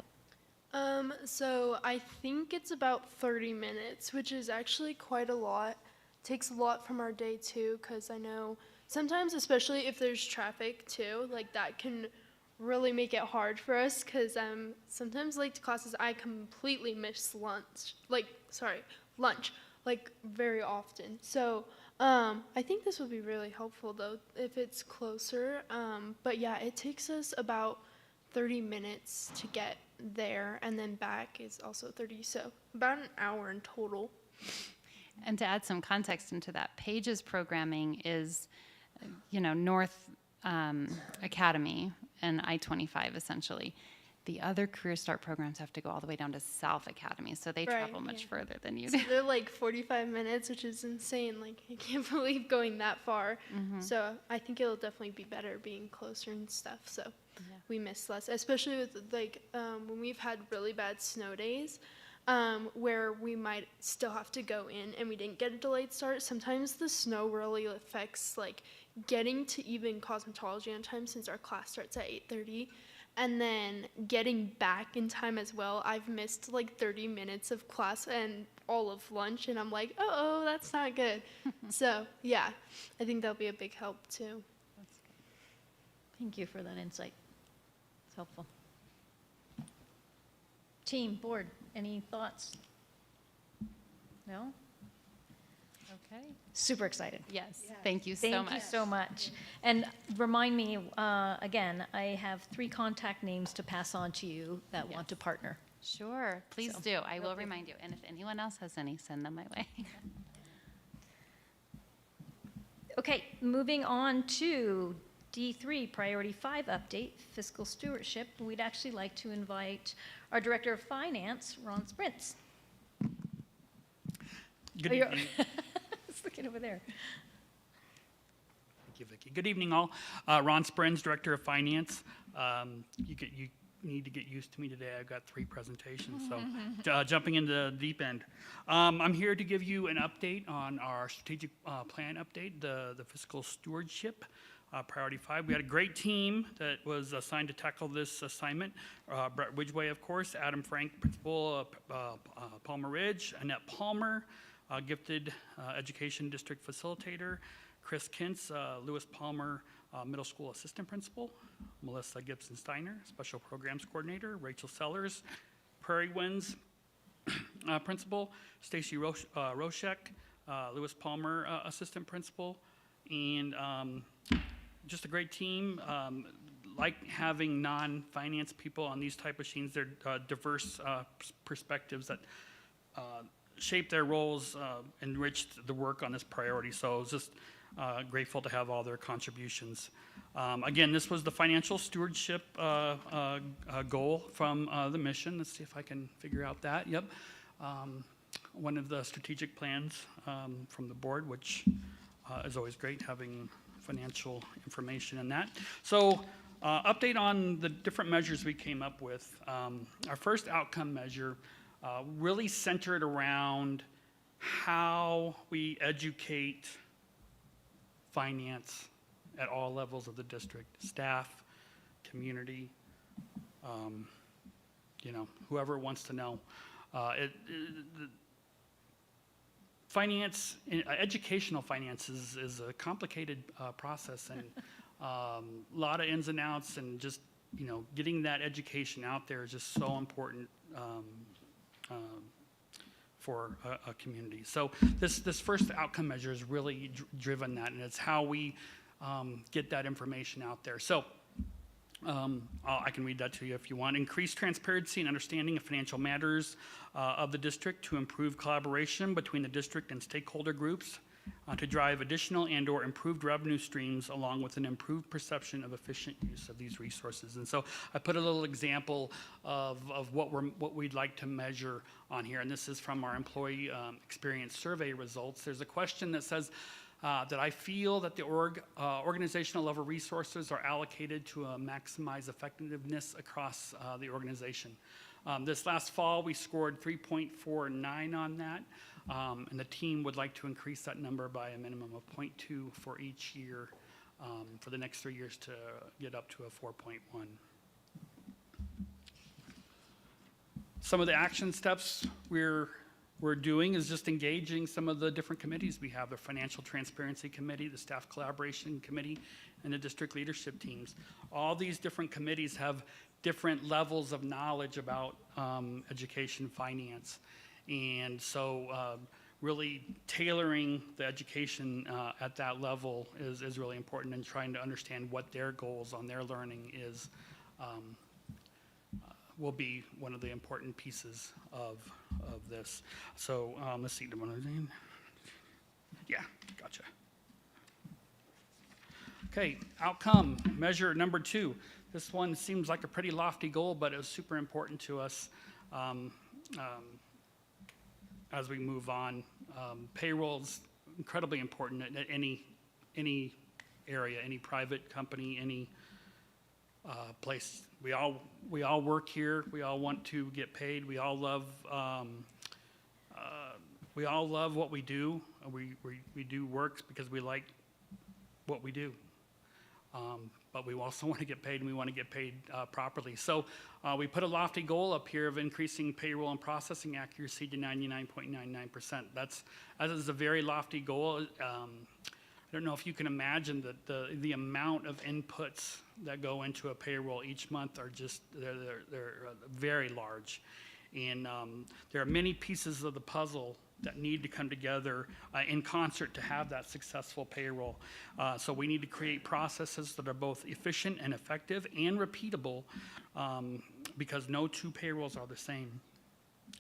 So I think it's about 30 minutes, which is actually quite a lot. Takes a lot from our day too, because I know sometimes, especially if there's traffic too, like that can really make it hard for us, because I'm sometimes late to classes. I completely miss lunch, like very often. So I think this would be really helpful though if it's closer. But yeah, it takes us about 30 minutes to get there, and then back is also 30, so about an hour in total. And to add some context into that, Paige's programming is, North Academy and I-25 essentially. The other Career Start programs have to go all the way down to South Academy, so they travel much further than you So do. they're like 45 minutes, which is insane. Like, I can't believe going that far. So I think it'll definitely be better being closer and stuff. So we miss less, especially with when we've had really bad snow days, where we might still have to go in and we didn't get a delayed start. Sometimes the snow really affects like getting to even cosmetology on time, since our class starts at 8:30. And then getting back in time as well. I've missed like 30 minutes of class and all of lunch, and I'm like, oh, that's not good. So yeah, I think that'll be a big help too. Thank you for that insight. It's helpful. Team, board, any thoughts? No? Okay. Super excited. Yes, thank you so much. Thank you so much. And remind me, again, I have 3 contact names to pass on to you that want to partner. Sure, please do. I will remind you. And if anyone else has any, send them my way. Okay, moving on to D3, Priority 5 update, fiscal stewardship. We'd actually like to invite our Director of Finance, Ron Sprintz. Good evening. Let's look over there. Thank you, Vicki. Good evening, all. Ron Sprintz, Director of Finance. You need to get used to me today. I've got 3 presentations, so jumping into the deep end. I'm here to give you an update on our strategic plan update, the fiscal stewardship. Priority 5. We had a great team that was assigned to tackle this assignment. Brett Widgeway, of course, Adam Frank, Principal, Palmer Ridge, Annette Palmer, Gifted Education District Facilitator, Chris Kintz, Lewis Palmer, Middle School Assistant Principal, Melissa Gibson-Steiner, Special Programs Coordinator, Rachel Sellers, Prairie Winds Principal, Stacy Roshek, Lewis Palmer Assistant Principal, and just a great team. Like having non-finance people on these type of teams. They're diverse perspectives that shape their roles, enriched the work on this priority. So I was just grateful to have all their contributions. Again, this was the financial stewardship goal from the mission. Let's see if I can figure out that. Yep. One of the strategic plans from the board, which is always great having financial information in that. So update on the different measures we came up with. Our first outcome measure really centered around how we educate finance at all levels of the district, staff, community, whoever wants to know. Finance, educational finance is a complicated process, and a lot of ins and outs, and just getting that education out there is just so important for a community. So this first outcome measure is really driven that, and it's how we get that information out there. So I can read that to you if you want. Increase transparency and understanding of financial matters of the district to improve collaboration between the district and stakeholder groups, to drive additional and/or improved revenue streams along with an improved perception of efficient use of these resources. And so I put a little example of what we'd like to measure on here, and this is from our employee experience survey results. There's a question that says, that I feel that the organizational level resources are allocated to maximize effectiveness across the organization. This last fall, we scored 3.49 on that, and the team would like to increase that number by a minimum of 0.2 for each year for the next 3 years to get up to a 4.1. Some of the action steps we're doing is just engaging some of the different committees we have, the Financial Transparency Committee, the Staff Collaboration Committee, and the district leadership teams. All these different committees have different levels of knowledge about education finance. And so really tailoring the education at that level is really important, and trying to understand what their goals on their learning is will be one of the important pieces of this. So let's see. Yeah, gotcha. Okay, outcome measure number 2. This one seems like a pretty lofty goal, but it was super important to us as we move on. Payroll's incredibly important at any area, any private company, any place. We all work here. We all want to get paid. We all love what we do. We do work because we like what we do. But we also want to get paid, and we want to get paid properly. So we put a lofty goal up here of increasing payroll and processing accuracy to 99.99%. That is a very lofty goal. I don't know if you can imagine that the amount of inputs that go into a payroll each month are just, they're very large. And there are many pieces of the puzzle that need to come together in concert to have that successful payroll. So we need to create processes that are both efficient and effective and repeatable, because no two payrolls are the same.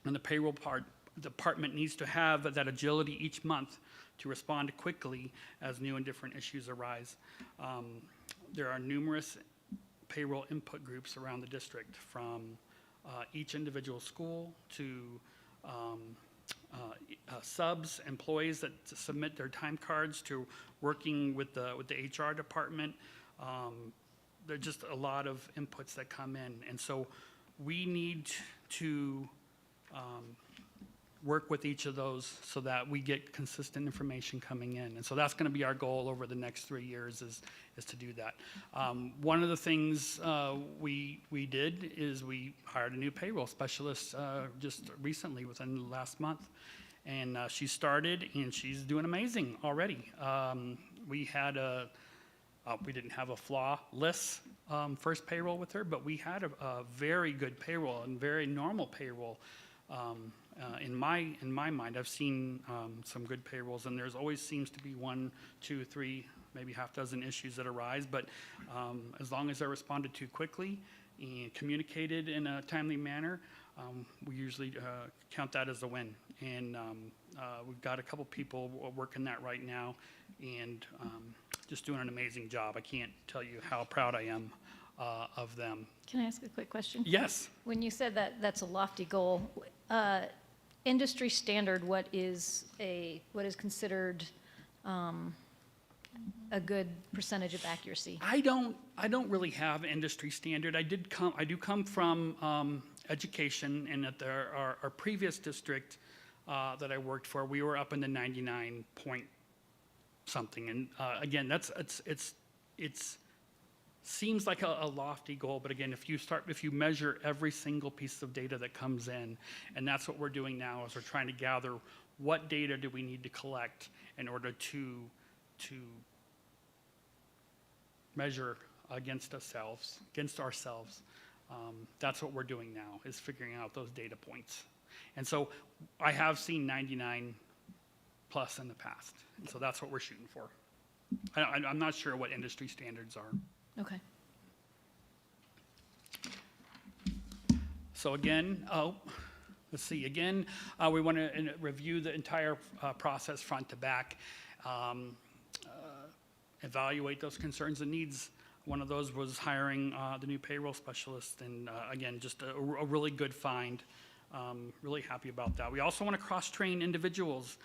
And the payroll department needs to have that agility each month to respond quickly as new and different issues arise. There are numerous payroll input groups around the district, from each individual school to subs, employees that submit their time cards, to working with the HR department. There are just a lot of inputs that come in, and so we need to work with each of those so that we get consistent information coming in. And so that's going to be our goal over the next 3 years, is to do that. One of the things we did is we hired a new payroll specialist just recently, within the last month. And she started, and she's doing amazing already. We didn't have a flawless first payroll with her, but we had a very good payroll and very normal payroll. In my mind, I've seen some good payrolls, and there's always seems to be 1, 2, 3, maybe half dozen issues that arise. But as long as they're responded to quickly and communicated in a timely manner, we usually count that as a win. And we've got a couple people working that right now, and just doing an amazing job. I can't tell you how proud I am of them. Can I ask a quick question? Yes. When you said that that's a lofty goal, industry standard, what is considered a good percentage of accuracy? I don't really have industry standard. I do come from education, and at our previous district that I worked for, we were up in the 99 point something. And again, it's seems like a lofty goal, but again, if you measure every single piece of data that comes in, and that's what we're doing now, is we're trying to gather what data do we need to collect in order to measure against ourselves. That's what we're doing now, is figuring out those data points. And so I have seen 99 plus in the past, and so that's what we're shooting for. I'm not sure what industry standards are. Okay. So again, let's see, again, we want to review the entire process front to back, evaluate those concerns and needs. One of those was hiring the new payroll specialist, and again, just a really good find. Really happy about that. We also want to cross-train individuals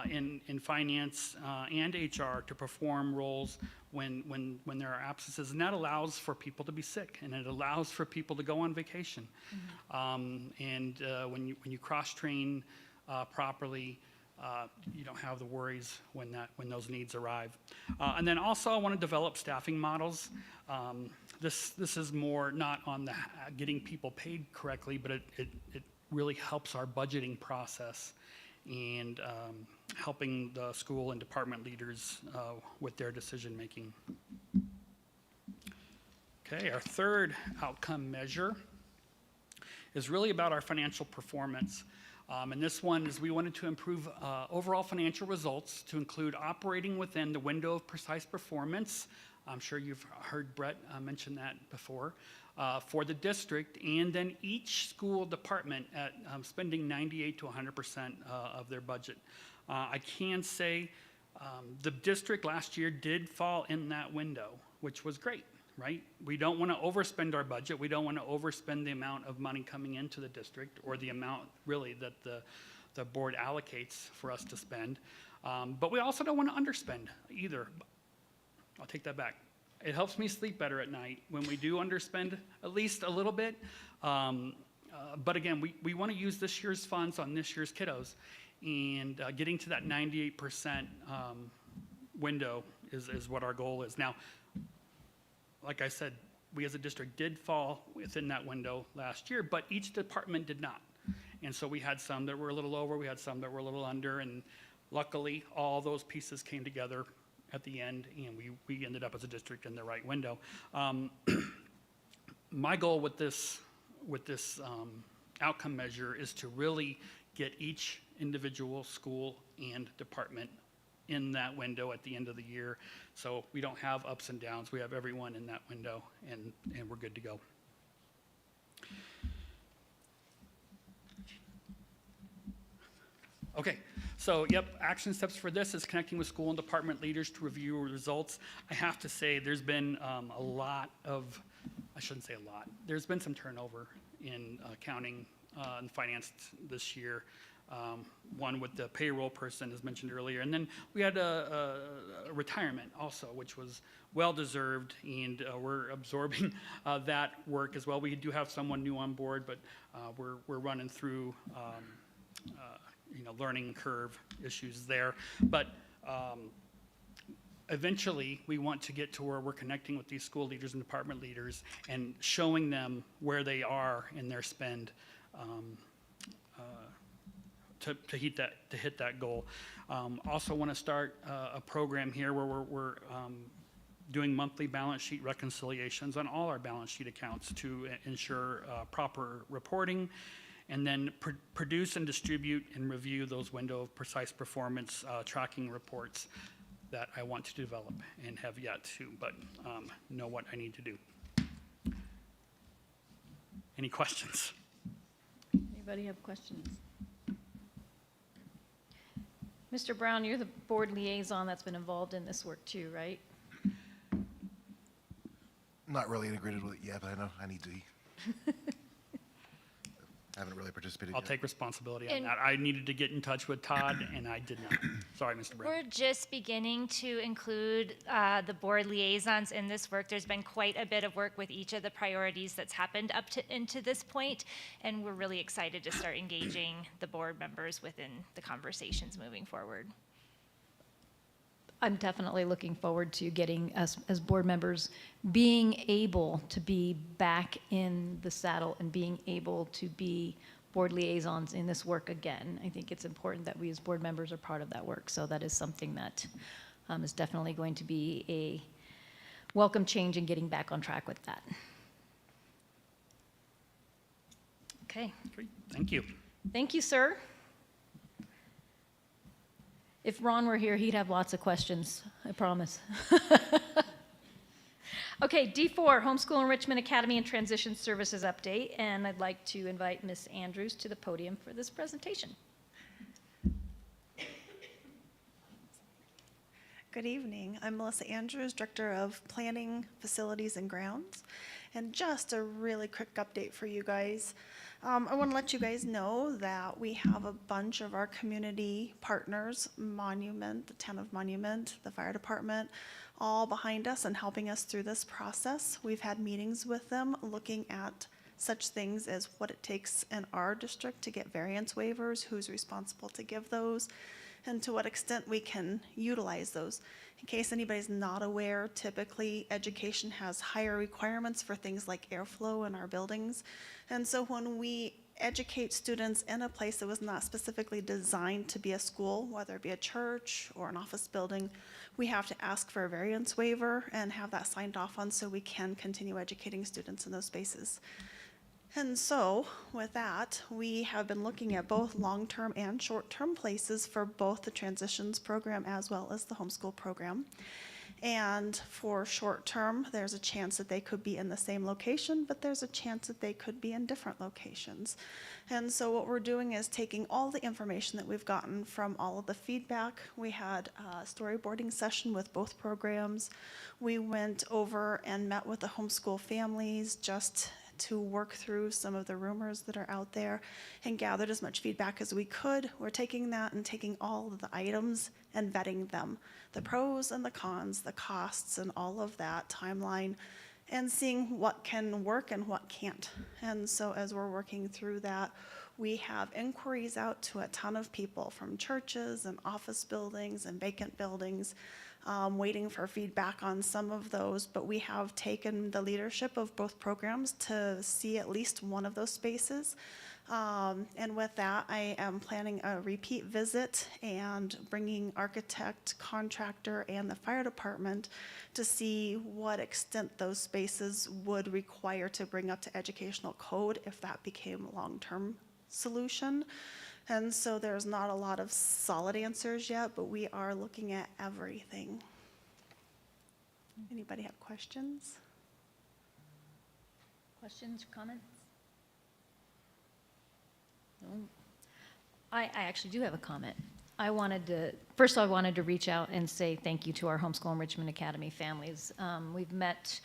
in finance and HR to perform roles when there are absences, and that allows for people to be sick, and it allows for people to go on vacation. When you cross-train properly, you don't have the worries when those needs arrive. And then also I want to develop staffing models. This is more not on the getting people paid correctly, but it really helps our budgeting process and helping the school and department leaders with their decision making. Okay, our third outcome measure is really about our financial performance. And this one is we wanted to improve overall financial results to include operating within the window of precise performance. I'm sure you've heard Brett mention that before. For the district, and then each school department at spending 98 to 100% of their budget. I can say the district last year did fall in that window, which was great, right? We don't want to overspend our budget. We don't want to overspend the amount of money coming into the district or the amount really that the board allocates for us to spend. But we also don't want to underspend either. I'll take that back. It helps me sleep better at night when we do underspend at least a little bit. But again, we want to use this year's funds on this year's kiddos, and getting to that 98% window is what our goal is. Now, like I said, we as a district did fall within that window last year, but each department did not. And so we had some that were a little over, we had some that were a little under, and luckily all those pieces came together at the end, and we ended up as a district in the right window. My goal with this outcome measure is to really get each individual school and department in that window at the end of the year, so we don't have ups and downs. We have everyone in that window, and we're good to go. Okay, so yep, action steps for this is connecting with school and department leaders to review results. I have to say there's been a lot of, I shouldn't say a lot, there's been some turnover in accounting and finance this year. One with the payroll person, as mentioned earlier, and then we had a retirement also, which was well-deserved, and we're absorbing that work as well. We do have someone new on board, but we're running through learning curve issues there. But eventually, we want to get to where we're connecting with these school leaders and department leaders and showing them where they are in their spend to hit that goal. Also want to start a program here where we're doing monthly balance sheet reconciliations on all our balance sheet accounts to ensure proper reporting, and then produce and distribute and review those window of precise performance tracking reports that I want to develop and have yet to, but know what I need to do. Any questions? Anybody have questions? Mr. Brown, you're the board liaison that's been involved in this work too, right? Not really integrated with it yet, but I know I need to be. I haven't really participated I'll yet. take responsibility on And- that. I needed to get in touch with Todd, and I did not. Sorry, Mr. Brown. We're just beginning to include the board liaisons in this work. There's been quite a bit of work with each of the priorities that's happened into this point, and we're really excited to start engaging the board members within the conversations moving forward. I'm definitely looking forward to getting us as board members being able to be back in the saddle and being able to be board liaisons in this work again. I think it's important that we as board members are part of that work. So that is something that is definitely going to be a welcome change in getting back on track with that. Okay. Great. Thank you. Thank you, sir. If Ron were here, he'd have lots of questions, I promise. Okay, D4, Homeschool Enrichment Academy and Transition Services Update, and I'd like to invite Ms. Andrews to the podium for this presentation. Good evening. I'm Melissa Andrews, Director of Planning, Facilities, and Grounds. And just a really quick update for you guys. I want to let you guys know that we have a bunch of our community partners, Monument, the Town of Monument, the Fire Department, all behind us and helping us through this process. We've had meetings with them looking at such things as what it takes in our district to get variance waivers, who's responsible to give those, and to what extent we can utilize those. In case anybody's not aware, typically education has higher requirements for things like airflow in our buildings. And so when we educate students in a place that was not specifically designed to be a school, whether it be a church or an office building, we have to ask for a variance waiver and have that signed off on so we can continue educating students in those spaces. And so, with that, we have been looking at both long-term and short-term places for both the transitions program as well as the homeschool program. And for short-term, there's a chance that they could be in the same location, but there's a chance that they could be in different locations. And so what we're doing is taking all the information that we've gotten from all of the feedback. We had a storyboarding session with both programs. We went over and met with the homeschool families just to work through some of the rumors that are out there and gathered as much feedback as we could. We're taking that and taking all of the items and vetting them, the pros and the cons, the costs and all of that timeline, and seeing what can work and what can't. And so as we're working through that, we have inquiries out to a ton of people from churches and office buildings and vacant buildings, waiting for feedback on some of those, but we have taken the leadership of both programs to see at least one of those spaces. And with that, I am planning a repeat visit and bringing architect, contractor, and the fire department to see what extent those spaces would require to bring up to educational code if that became a long-term solution. And so there's not a lot of solid answers yet, but we are looking at everything. Anybody have questions? Questions or comments? No. I actually do have a comment. First I wanted to reach out and say thank you to our Homeschool Enrichment Academy families. We've met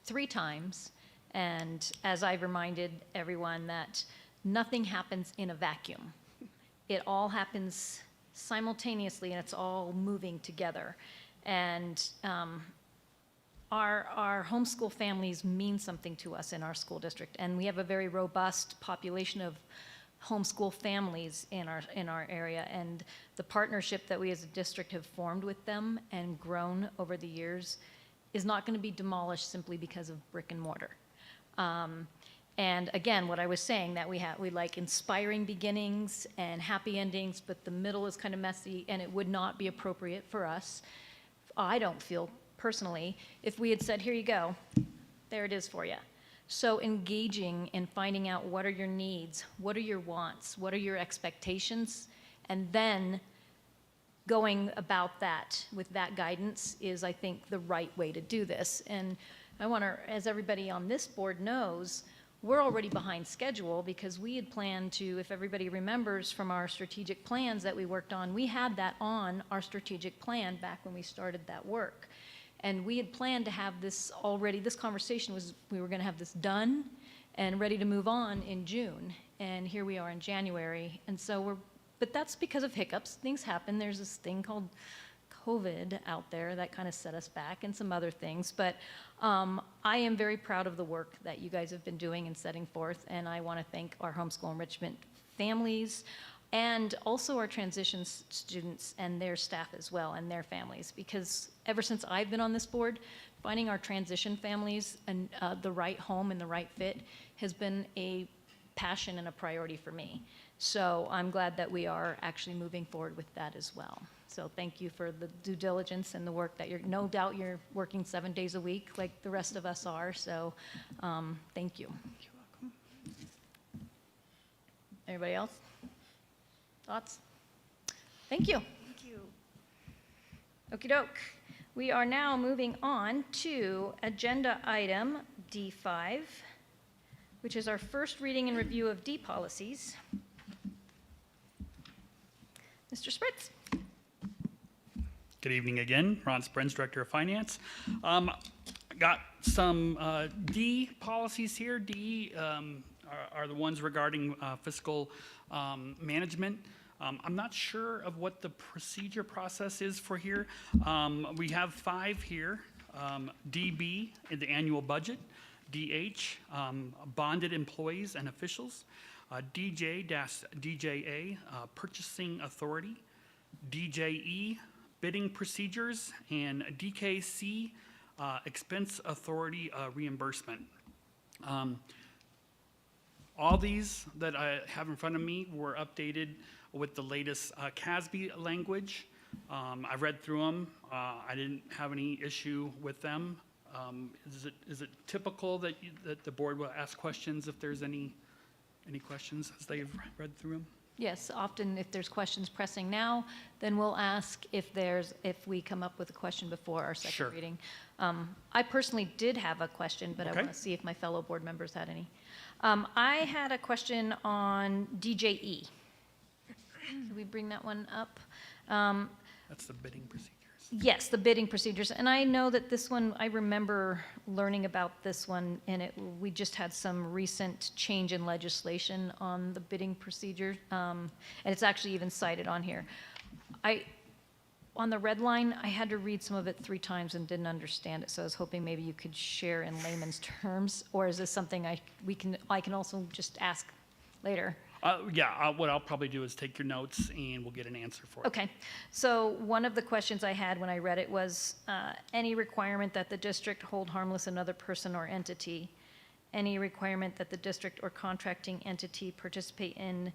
3 times, and as I've reminded everyone that nothing happens in a vacuum. It all happens simultaneously, and it's all moving together. And our homeschool families mean something to us in our school district, and we have a very robust population of homeschool families in our area, and the partnership that we as a district have formed with them and grown over the years is not going to be demolished simply because of brick and mortar. And again, what I was saying, that we like inspiring beginnings and happy endings, but the middle is kind of messy, and it would not be appropriate for us, I don't feel personally, if we had said, here you go, there it is for you. So engaging and finding out what are your needs, what are your wants, what are your expectations, and then going about that with that guidance is, I think, the right way to do this. And I want to, as everybody on this board knows, we're already behind schedule because we had planned to, if everybody remembers from our strategic plans that we worked on, we had that on our strategic plan back when we started that work. And we had planned to have this already, this conversation was, we were going to have this done and ready to move on in June. And here we are in January. And so but that's because of hiccups. Things happen. There's this thing called COVID out there that kind of set us back, and some other things. But I am very proud of the work that you guys have been doing and setting forth, and I want to thank our homeschool enrichment families and also our transition students and their staff as well, and their families, because ever since I've been on this board, finding our transition families and the right home and the right fit has been a passion and a priority for me. So I'm glad that we are actually moving forward with that as well. So thank you for the due diligence and the work that no doubt you're working 7 days a week like the rest of us are. So thank you. You're welcome. Anybody else? Thoughts? Thank you. Thank you. Okie doke. We are now moving on to agenda item D5, which is our first reading and review of D policies. Mr. Spritz. Good evening again. Ron Sprens, Director of Finance. Got some D policies here. D are the ones regarding fiscal management. I'm not sure of what the procedure process is for here. We have 5 here. DB, in the annual budget. DH, bonded employees and officials. DJ-DJA, purchasing authority. DJE, bidding procedures. And DKC, expense authority reimbursement. All these that I have in front of me were updated with the latest CASB language. I read through them. I didn't have any issue with them. Is it typical that that the board will ask questions if there's any questions as they've read through them? Yes, often if there's questions pressing now, then we'll ask if we come up with a question before our second Sure. reading. I personally did have a question, but Okay. I want to see if my fellow board members had any. I had a question on DJE. Can we bring that one up? That's the bidding procedures. Yes, the bidding procedures. And I know that this one, I remember learning about this one, and we just had some recent change in legislation on the bidding procedure, and it's actually even cited on here. On the red line, I had to read some of it 3 times and didn't understand it, so I was hoping maybe you could share in layman's terms, or is this something I can also just ask later? What I'll probably do is take your notes and we'll get an answer for it. Okay, so one of the questions I had when I read it was, any requirement that the district hold harmless another person or entity, any requirement that the district or contracting entity participate in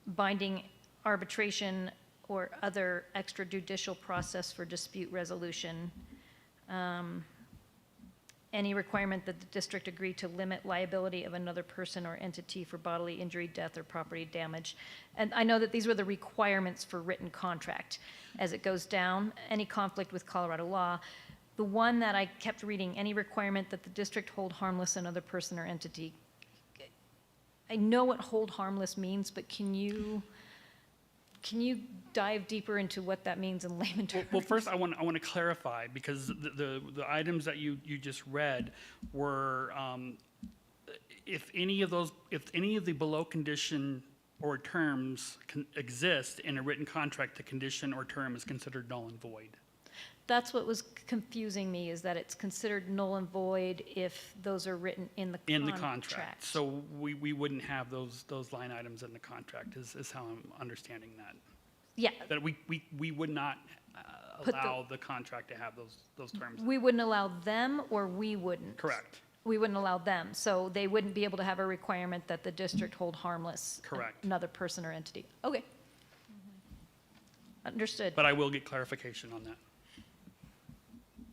binding arbitration or other extrajudicial process for dispute resolution, any requirement that the district agree to limit liability of another person or entity for bodily injury, death, or property damage. And I know that these were the requirements for written contract. As it goes down, any conflict with Colorado law, the one that I kept reading, any requirement that the district hold harmless another person or entity. I know what hold harmless means, but can you dive deeper into what that means in layman terms? Well, first I want to clarify, because the items that you just read were, if any of the below condition or terms exist in a written contract, the condition or term is considered null and void. That's what was confusing me, is that it's considered null and void if those are written in the contract. In the contract. So we wouldn't have those line items in the contract, is how I'm understanding that. Yeah. That we would not allow the contract to have those terms. We wouldn't allow them, or we wouldn't? Correct. We wouldn't allow them, so they wouldn't be able to have a requirement that the district hold harmless. Correct. Another person or entity. Okay. Understood. But I will get clarification on that.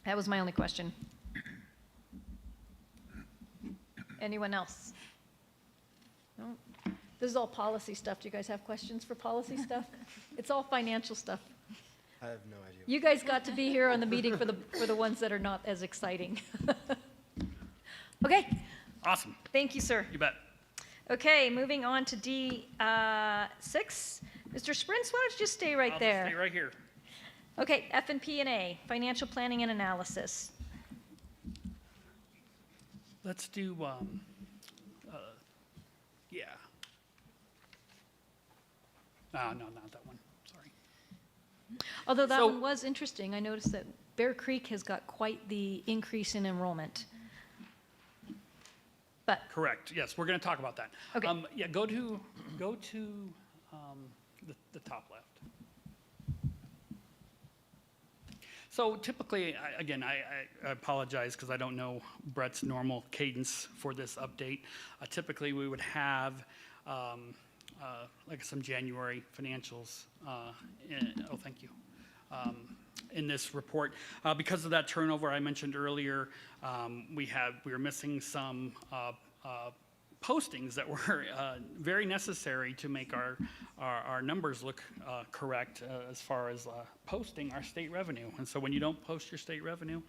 That was my only question. Anyone else? No? This is all policy stuff. Do you guys have questions for policy stuff? It's all financial stuff. I have no idea. You guys got to be here on the meeting for the ones that are not as exciting. Okay. Awesome. Thank you, sir. You bet. Okay, moving on to D6. Mr. Sprints, why don't you just stay right I'll there? just stay right here. Okay, F&P and A, financial planning and analysis. Let's do, yeah. No, not that one, sorry. Although that So- one was interesting, I noticed that Bear Creek has got quite the increase in enrollment. But, Correct, yes, we're gonna talk about that. Okay. Yeah, go to the top left. So typically, I apologize because I don't know Brett's normal cadence for this update. Typically, we would have like some January financials. Thank you. In this report, because of that turnover I mentioned earlier, we were missing some postings that were very necessary to make our numbers look correct as far as posting our state revenue. And so when you don't post your state revenue,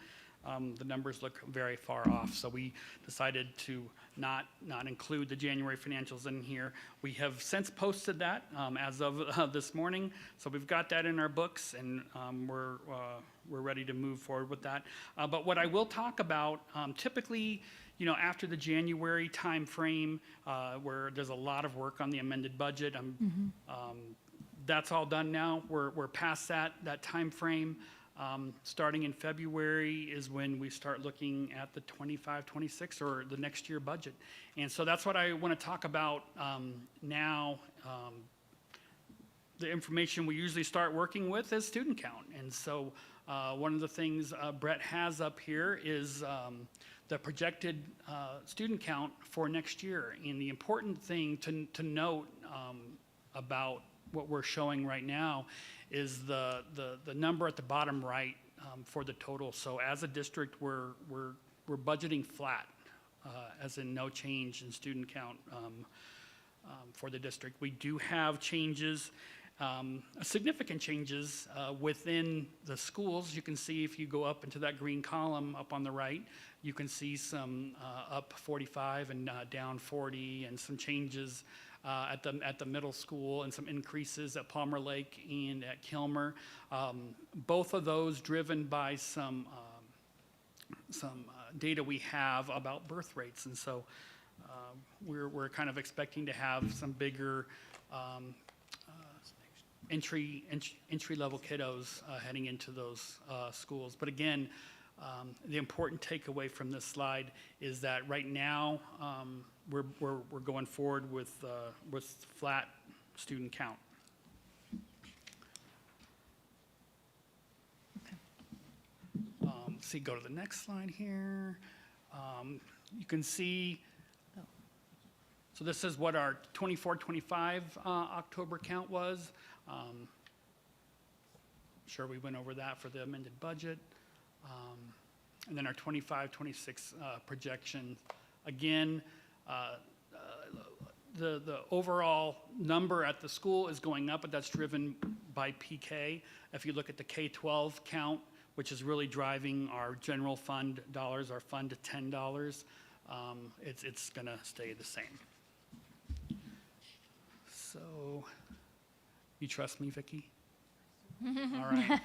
the numbers look very far off. So we decided to not include the January financials in here. We have since posted that as of this morning. So we've got that in our books, and we're ready to move forward with that. But what I will talk about, typically, after the January timeframe, where there's a lot of work on the amended budget, that's all done now. We're past that timeframe. Starting in February is when we start looking at the 25-26 or the next year budget. And so that's what I want to talk about now. The information we usually start working with is student count. And so one of the things Brett has up here is the projected student count for next year. And the important thing to note about what we're showing right now is the number at the bottom right for the total. So as a district, we're budgeting flat, as in no change in student count for the district. We do have changes, significant changes within the schools. You can see if you go up into that green column up on the right, you can see some up 45 and down 40, and some changes at the middle school, and some increases at Palmer Lake and at Kilmer. Both of those driven by some data we have about birth rates, and so we're kind of expecting to have some bigger entry level kiddos heading into those schools. But again, the important takeaway from this slide is that right now we're going forward with flat student count. See, go to the next slide here. You can see. So this is what our 24-25 October count was. Sure, we went over that for the amended budget. And then our 25-26 projection. Again, the overall number at the school is going up, but that's driven by PK. If you look at the K-12 count, which is really driving our general fund dollars, our fund to $10, it's going to stay the same. So, you trust me, Vicki? All right.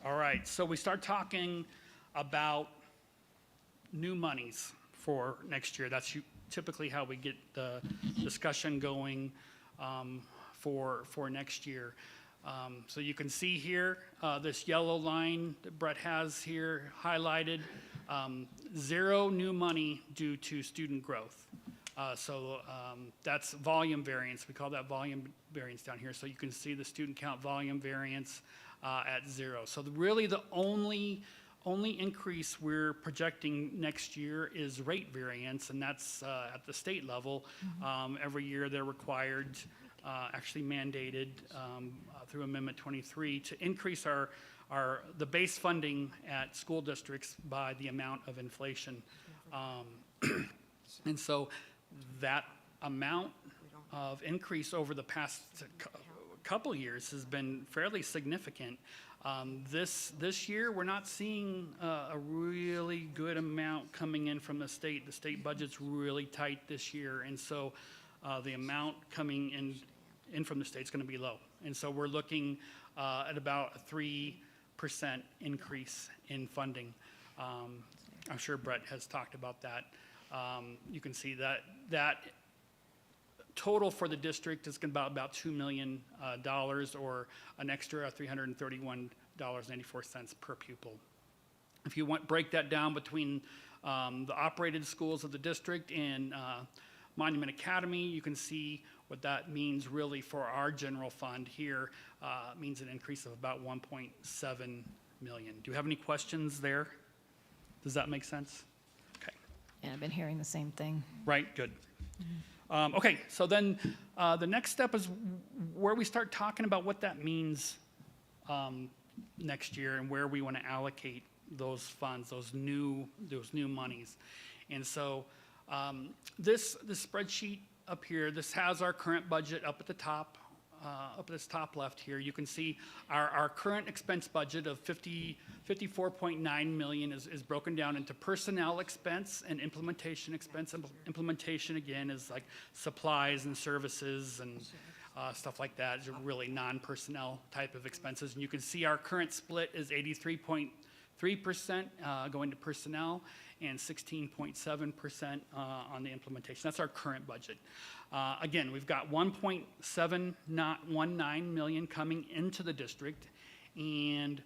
All right, so we start talking about new monies for next year. That's typically how we get the discussion going for next year. So you can see here, this yellow line that Brett has here highlighted, 0 new money due to student growth. So that's volume variance. We call that volume variance down here. So you can see the student count volume variance at 0. So really the only increase we're projecting next year is rate variance, and that's at the state level. Every year they're required, actually mandated through Amendment 23 to increase the base funding at school districts by the amount of inflation. And so that amount of increase over the past couple years has been fairly significant. This year, we're not seeing a really good amount coming in from the state. The state budget's really tight this year, and so the amount coming in from the state is going to be low. And so we're looking at about a 3% increase in funding. I'm sure Brett has talked about that. You can see that total for the district is going to be about $2 million, or an extra $331.94 per pupil. If you break that down between the operated schools of the district and Monument Academy, you can see what that means really for our general fund here. It means an increase of about $1.7 million. Do you have any questions there? Does that make sense? Okay. Yeah, I've been hearing the same thing. Right, good. Okay, so then the next step is where we start talking about what that means next year and where we want to allocate those funds, those new monies. And so this spreadsheet up here, this has our current budget up at the top, up at this top left here. You can see our current expense budget of 54.9 million is broken down into personnel expense and implementation expense. Implementation, again, is like supplies and services and stuff like that. It's really non-personnel type of expenses. And you can see our current split is 83.3% going to personnel and 16.7% on the implementation. That's our current budget. Again, we've got 1.719 million coming into the district, and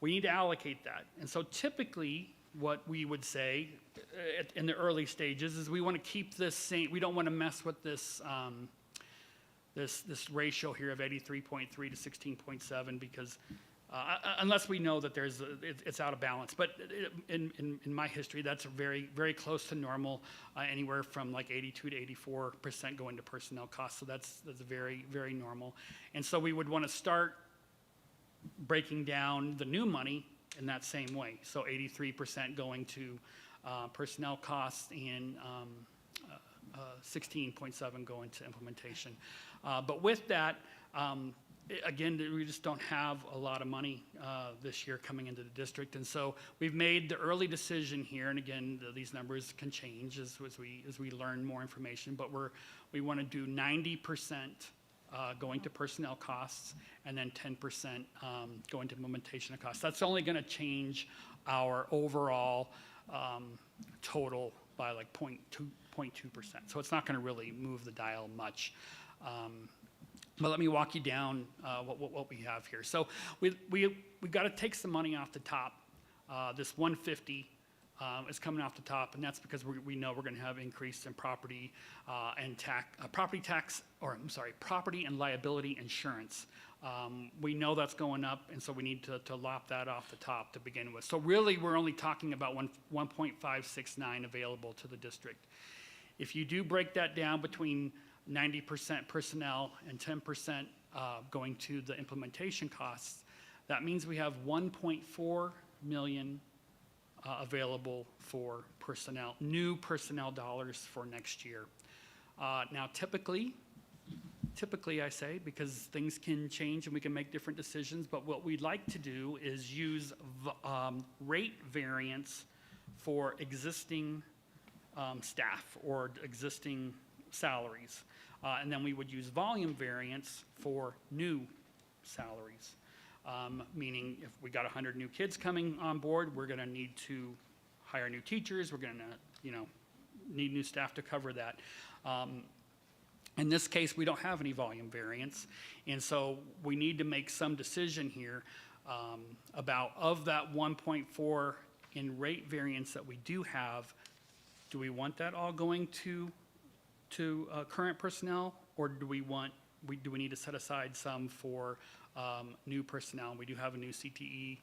we need to allocate that. And so typically what we would say in the early stages is we want to keep this same, we don't want to mess with this this ratio here of 83.3 to 16.7 because unless we know that it's out of balance. But in my history, that's very, very close to normal, anywhere from like 82 to 84% going to personnel costs. So that's very, very normal. And so we would want to start breaking down the new money in that same way. So 83% going to personnel costs and 16.7 going to implementation. But with that, again, we just don't have a lot of money this year coming into the district. And so we've made the early decision here, and again, these numbers can change as we learn more information, but we want to do 90% going to personnel costs and then 10% going to implementation of costs. That's only going to change our overall total by like 0.2%. So it's not going to really move the dial much. But let me walk you down what we have here. So we got to take some money off the top. This 150 is coming off the top, and that's because we know we're going to have increase in property and property and liability insurance. We know that's going up, and so we need to lop that off the top to begin with. So really, we're only talking about 1.569 available to the district. If you do break that down between 90% personnel and 10% going to the implementation costs, that means we have 1.4 million available for personnel, new personnel dollars for next year. Now, typically I say, because things can change and we can make different decisions, but what we'd like to do is use rate variance for existing staff or existing salaries. And then we would use volume variance for new salaries, meaning if we got 100 new kids coming on board, we're going to need to hire new teachers. We're going to, need new staff to cover that. In this case, we don't have any volume variance, and so we need to make some decision here about of that 1.4 in rate variance that we do have. Do we want that all going to current personnel, or do we need to set aside some for new personnel? We do have a new CTE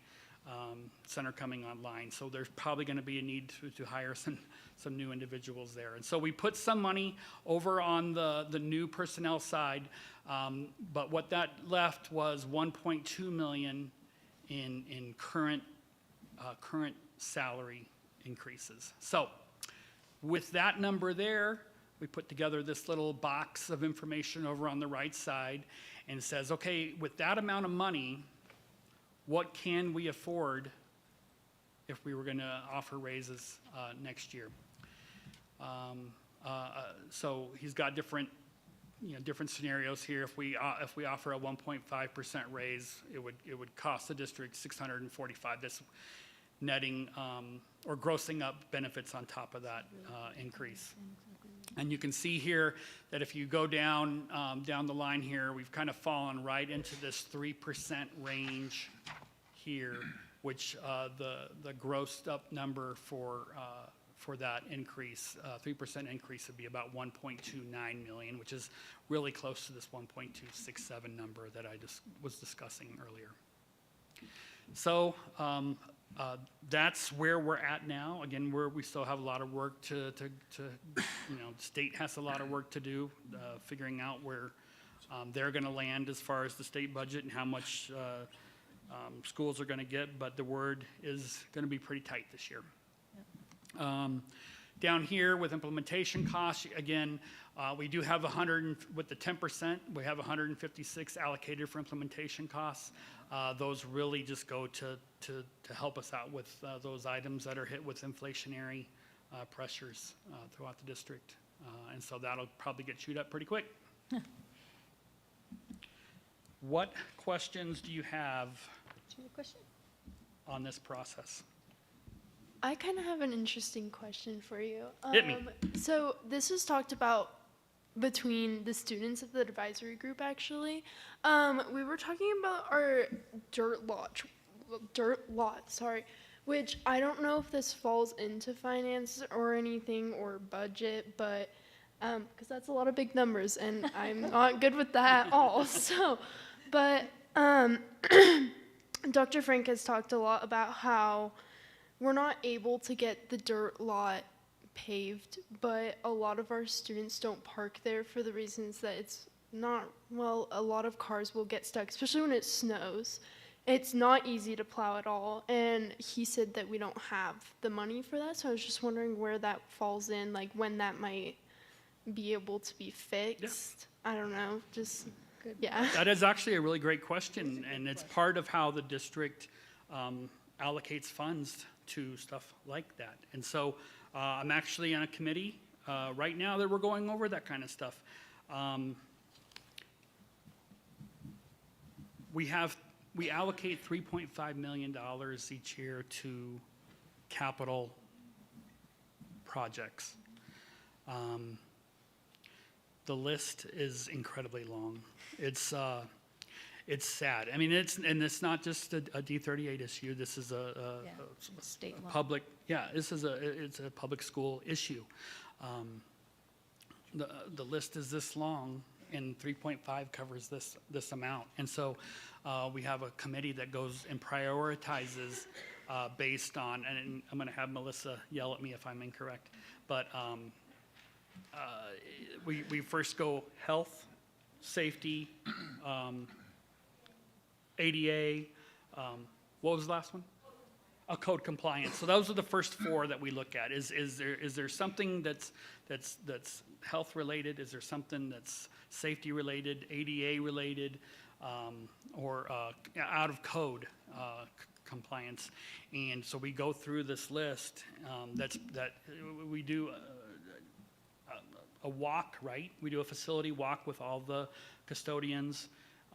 center coming online, so there's probably going to be a need to hire some new individuals there. And so we put some money over on the new personnel side, but what that left was 1.2 million in current salary increases. So with that number there, we put together this little box of information over on the right side and says, okay, with that amount of money, what can we afford if we were going to offer raises next year? So he's got different scenarios here. If we offer a 1.5% raise, it would cost the district $645. This netting or grossing up benefits on top of that increase. And you can see here that if you go down the line here, we've kind of fallen right into this 3% range here, which the grossed up number for that increase, 3% increase, would be about 1.29 million, which is really close to this 1.267 number that I just was discussing earlier. So that's where we're at now. Again, we still have a lot of work to the state has a lot of work to do, figuring out where they're going to land as far as the state budget and how much schools are going to get, but the word is going to be pretty tight this year. Down here with implementation costs, again, we do have with the 10%, we have 156 allocated for implementation costs. Those really just go to help us out with those items that are hit with inflationary pressures throughout the district. And so that'll probably get chewed up pretty quick. What questions do you have on this process? I kind of have an interesting question for you. Hit me. So this was talked about between the students of the advisory group, actually. We were talking about our dirt lot, which I don't know if this falls into finance or anything or budget, but because that's a lot of big numbers and I'm not good with that at all. So, but Dr. Frank has talked a lot about how we're not able to get the dirt lot paved, but a lot of our students don't park there for the reasons that it's not, well, a lot of cars will get stuck, especially when it snows. It's not easy to plow at all, and he said that we don't have the money for that, so I was just wondering where that falls in, like when that might be able to be fixed. Yeah. I don't know, just, yeah. That is actually a really great question, and it's part of how the district allocates funds to stuff like that. And so I'm actually on a committee right now that we're going over that kind of stuff. We allocate $3.5 million each year to capital projects. The list is incredibly long. It's sad. I mean, it's not just a D38 issue. This is a state law. Public. Yeah, it's a public school issue. The list is this long, and 3.5 covers this amount. And so we have a committee that goes and prioritizes based on. And I'm going to have Melissa yell at me if I'm incorrect, but we first go health, safety. ADA, what was the last one? Code compliance. So those are the first four that we look at. Is there something that's health related? Is there something that's safety related, ADA related, or out of code compliance? And so we go through this list. That we do a walk, right? We do a facility walk with all the custodians.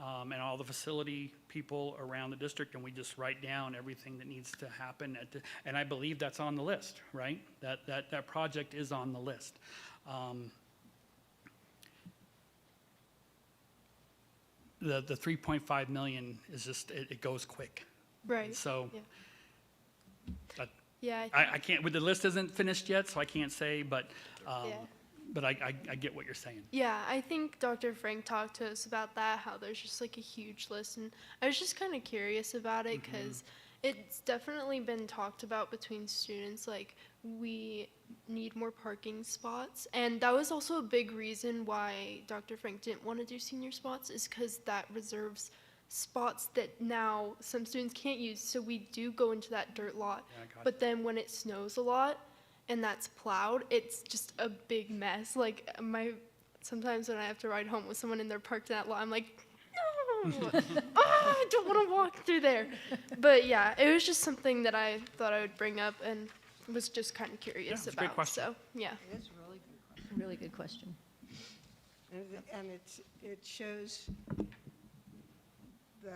And all the facility people around the district, and we just write down everything that needs to happen. And I believe that's on the list, right? That project is on the list. The 3.5 million is just it goes quick. Right. So. Yeah. I can't. The list isn't finished yet, so I can't say, but. Yeah. But I get what you're saying. Yeah, I think Dr. Frank talked to us about that, how there's just like a huge list, and I was just kind of curious about it because it's definitely been talked about between students, like we need more parking spots, and that was also a big reason why Dr. Frank didn't want to do senior spots, is because that reserves spots that now some students can't use, so we do go into that dirt lot, but then when it snows a lot, and that's plowed, it's just a big mess. Like sometimes when I have to ride home with someone and they're parked in that lot, I'm like, no, I don't want to walk through there. But yeah, it was just something that I thought I would bring up and was just kind of curious about. Great question. So yeah, it is a really good question. Really good question. And it shows the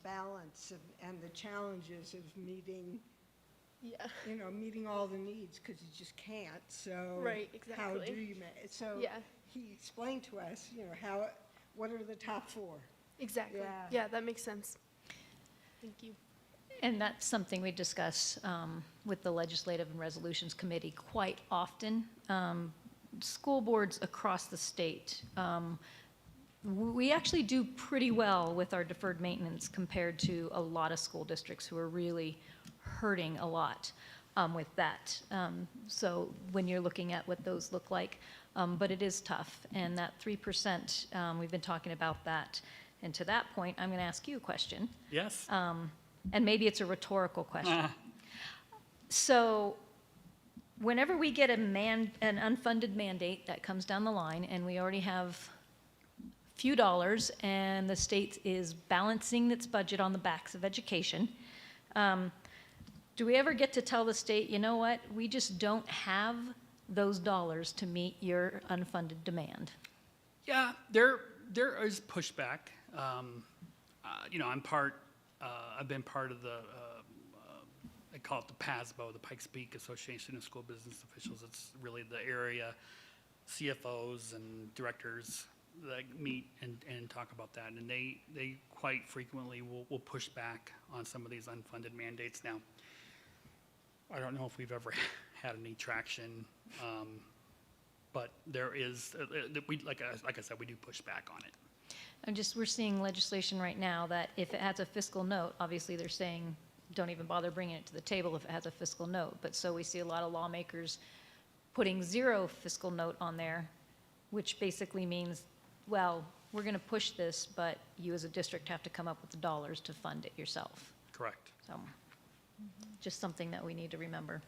balance and the challenges of meeting. Yeah. Meeting all the needs because you just can't. So right, exactly. How do you So yeah. He explained to us, what are the top four? Exactly. Yeah, that makes sense. Thank you. And that's something we discuss with the Legislative and Resolutions Committee quite often. School boards across the state, we actually do pretty well with our deferred maintenance compared to a lot of school districts who are really hurting a lot with that. So when you're looking at what those look like, but it is tough. And that 3%, we've been talking about that. And to that point, I'm going to ask you a question. Yes. And maybe it's a rhetorical question. So whenever we get an unfunded mandate that comes down the line, and we already have few dollars, and the state is balancing its budget on the backs of education, do we ever get to tell the state, you know what, we just don't have those dollars to meet your unfunded demand? Yeah, there is pushback. You know, I've been part of the, I call it the PASBO, the Pikes Peak Association of School Business Officials. It's really the area CFOs and directors that meet and talk about that. And they quite frequently will push back on some of these unfunded mandates. Now, I don't know if we've ever had any traction, but there is, like I said, we do push back on it. We're seeing legislation right now that if it has a fiscal note, obviously they're saying, don't even bother bringing it to the table if it has a fiscal note. But so we see a lot of lawmakers putting 0 fiscal note on there, which basically means, well, we're going to push this, but you as a district have to come up with the dollars to fund it yourself. Correct. So just something that we need to remember.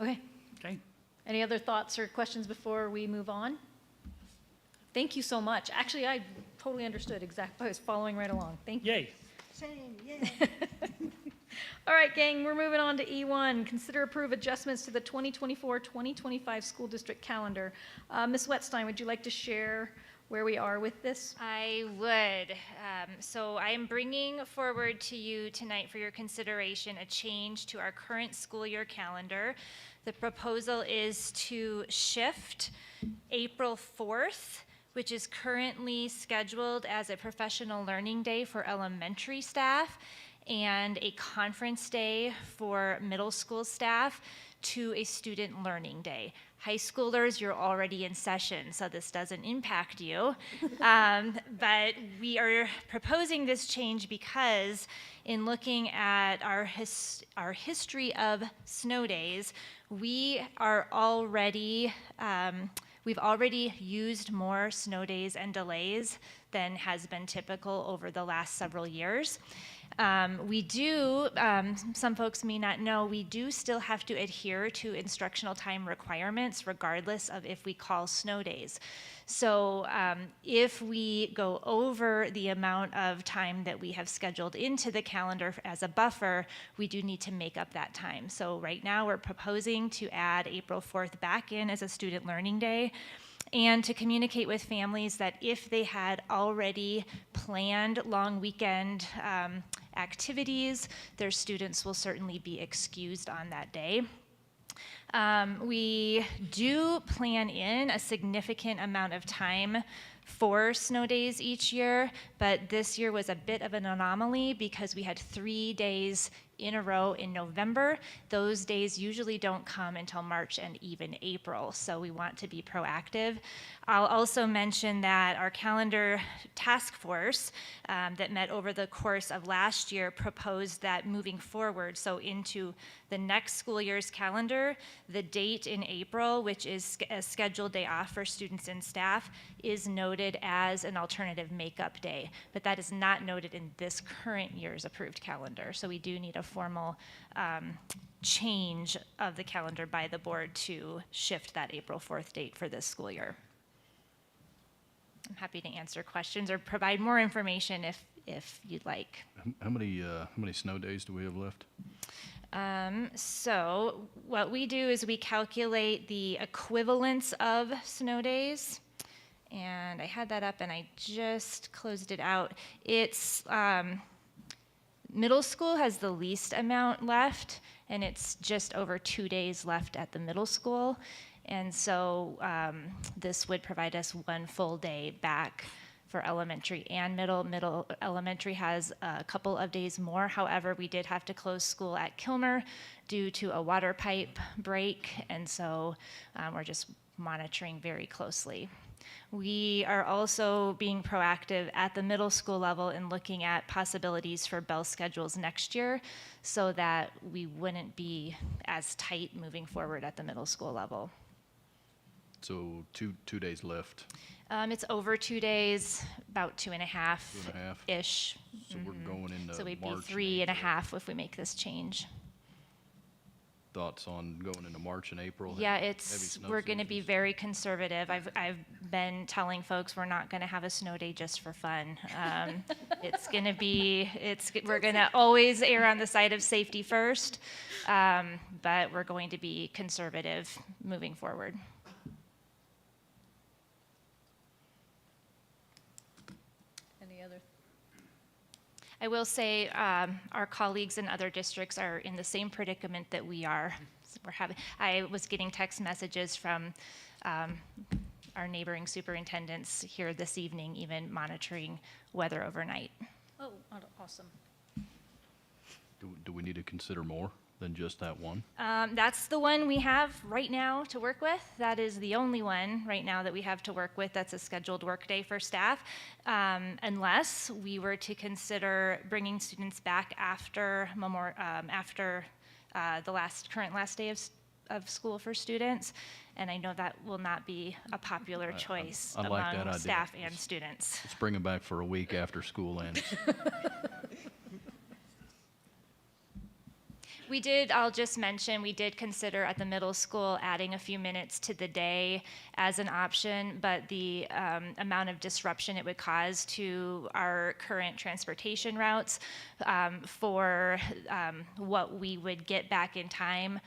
Okay. Okay. Any other thoughts or questions before we move on? Thank you so much. Actually, I totally understood exactly. I was following right along. Thank you. Yay. Same, yeah. All right, gang, we're moving on to E1. Consider approve adjustments to the 2024-2025 school district calendar. Ms. Wetstein, would you like to share where we are with this? I would. So I am bringing forward to you tonight for your consideration a change to our current school year calendar. The proposal is to shift April 4th, which is currently scheduled as a professional learning day for elementary staff and a conference day for middle school staff, to a student learning day. High schoolers, you're already in session, so this doesn't impact you. But we are proposing this change because in looking at our history of snow days, we are already, we've already used more snow days and delays than has been typical over the last several years. We do, some folks may not know, we do still have to adhere to instructional time requirements regardless of if we call snow days. So if we go over the amount of time that we have scheduled into the calendar as a buffer, we do need to make up that time. So right now we're proposing to add April 4th back in as a student learning day, and to communicate with families that if they had already planned long weekend activities, their students will certainly be excused on that day. We do plan in a significant amount of time for snow days each year, but this year was a bit of an anomaly because we had 3 days in a row in November. Those days usually don't come until March and even April, so we want to be proactive. I'll also mention that our calendar task force that met over the course of last year proposed that moving forward, so into the next school year's calendar, the date in April, which is a scheduled day off for students and staff, is noted as an alternative makeup day, but that is not noted in this current year's approved calendar. So we do need a formal change of the calendar by the board to shift that April 4th date for this school year. I'm happy to answer questions or provide more information if you'd like. How many snow days do we have left? So what we do is we calculate the equivalence of snow days. And I had that up and I just closed it out. It's middle school has the least amount left, and it's just over 2 days left at the middle school. And so this would provide us 1 full day back for elementary and middle. Middle elementary has a couple of days more. However, we did have to close school at Kilmer due to a water pipe break, and so we're just monitoring very closely. We are also being proactive at the middle school level in looking at possibilities for bell schedules next year so that we wouldn't be as tight moving forward at the middle school level. So two days left. It's over 2 days, about 2.5 2.5. ish. So we're going into So we'd March be and 3.5 if we make this change. Thoughts on going into March and April? Yeah, Heavy it's, snow we're gonna be seasons? very conservative. I've been telling folks we're not gonna have a snow day just for fun. It's gonna be, we're gonna always err on the side of safety first, but we're going to be conservative moving forward. Any other? I will say our colleagues in other districts are in the same predicament that we are. So I was getting text messages from our neighboring superintendents here this evening, even monitoring weather overnight. Oh, awesome. Do we need to consider more than just that one? That's the one we have right now to work with. That is the only one right now that we have to work with that's a scheduled work day for staff, unless we were to consider bringing students back after the current last day of school for students. And I know that will not be a popular choice I like that among idea. staff and students. Let's bring them back for a week after school ends. I'll just mention, we did consider at the middle school adding a few minutes to the day as an option, but the amount of disruption it would cause to our current transportation routes for what we would get back in time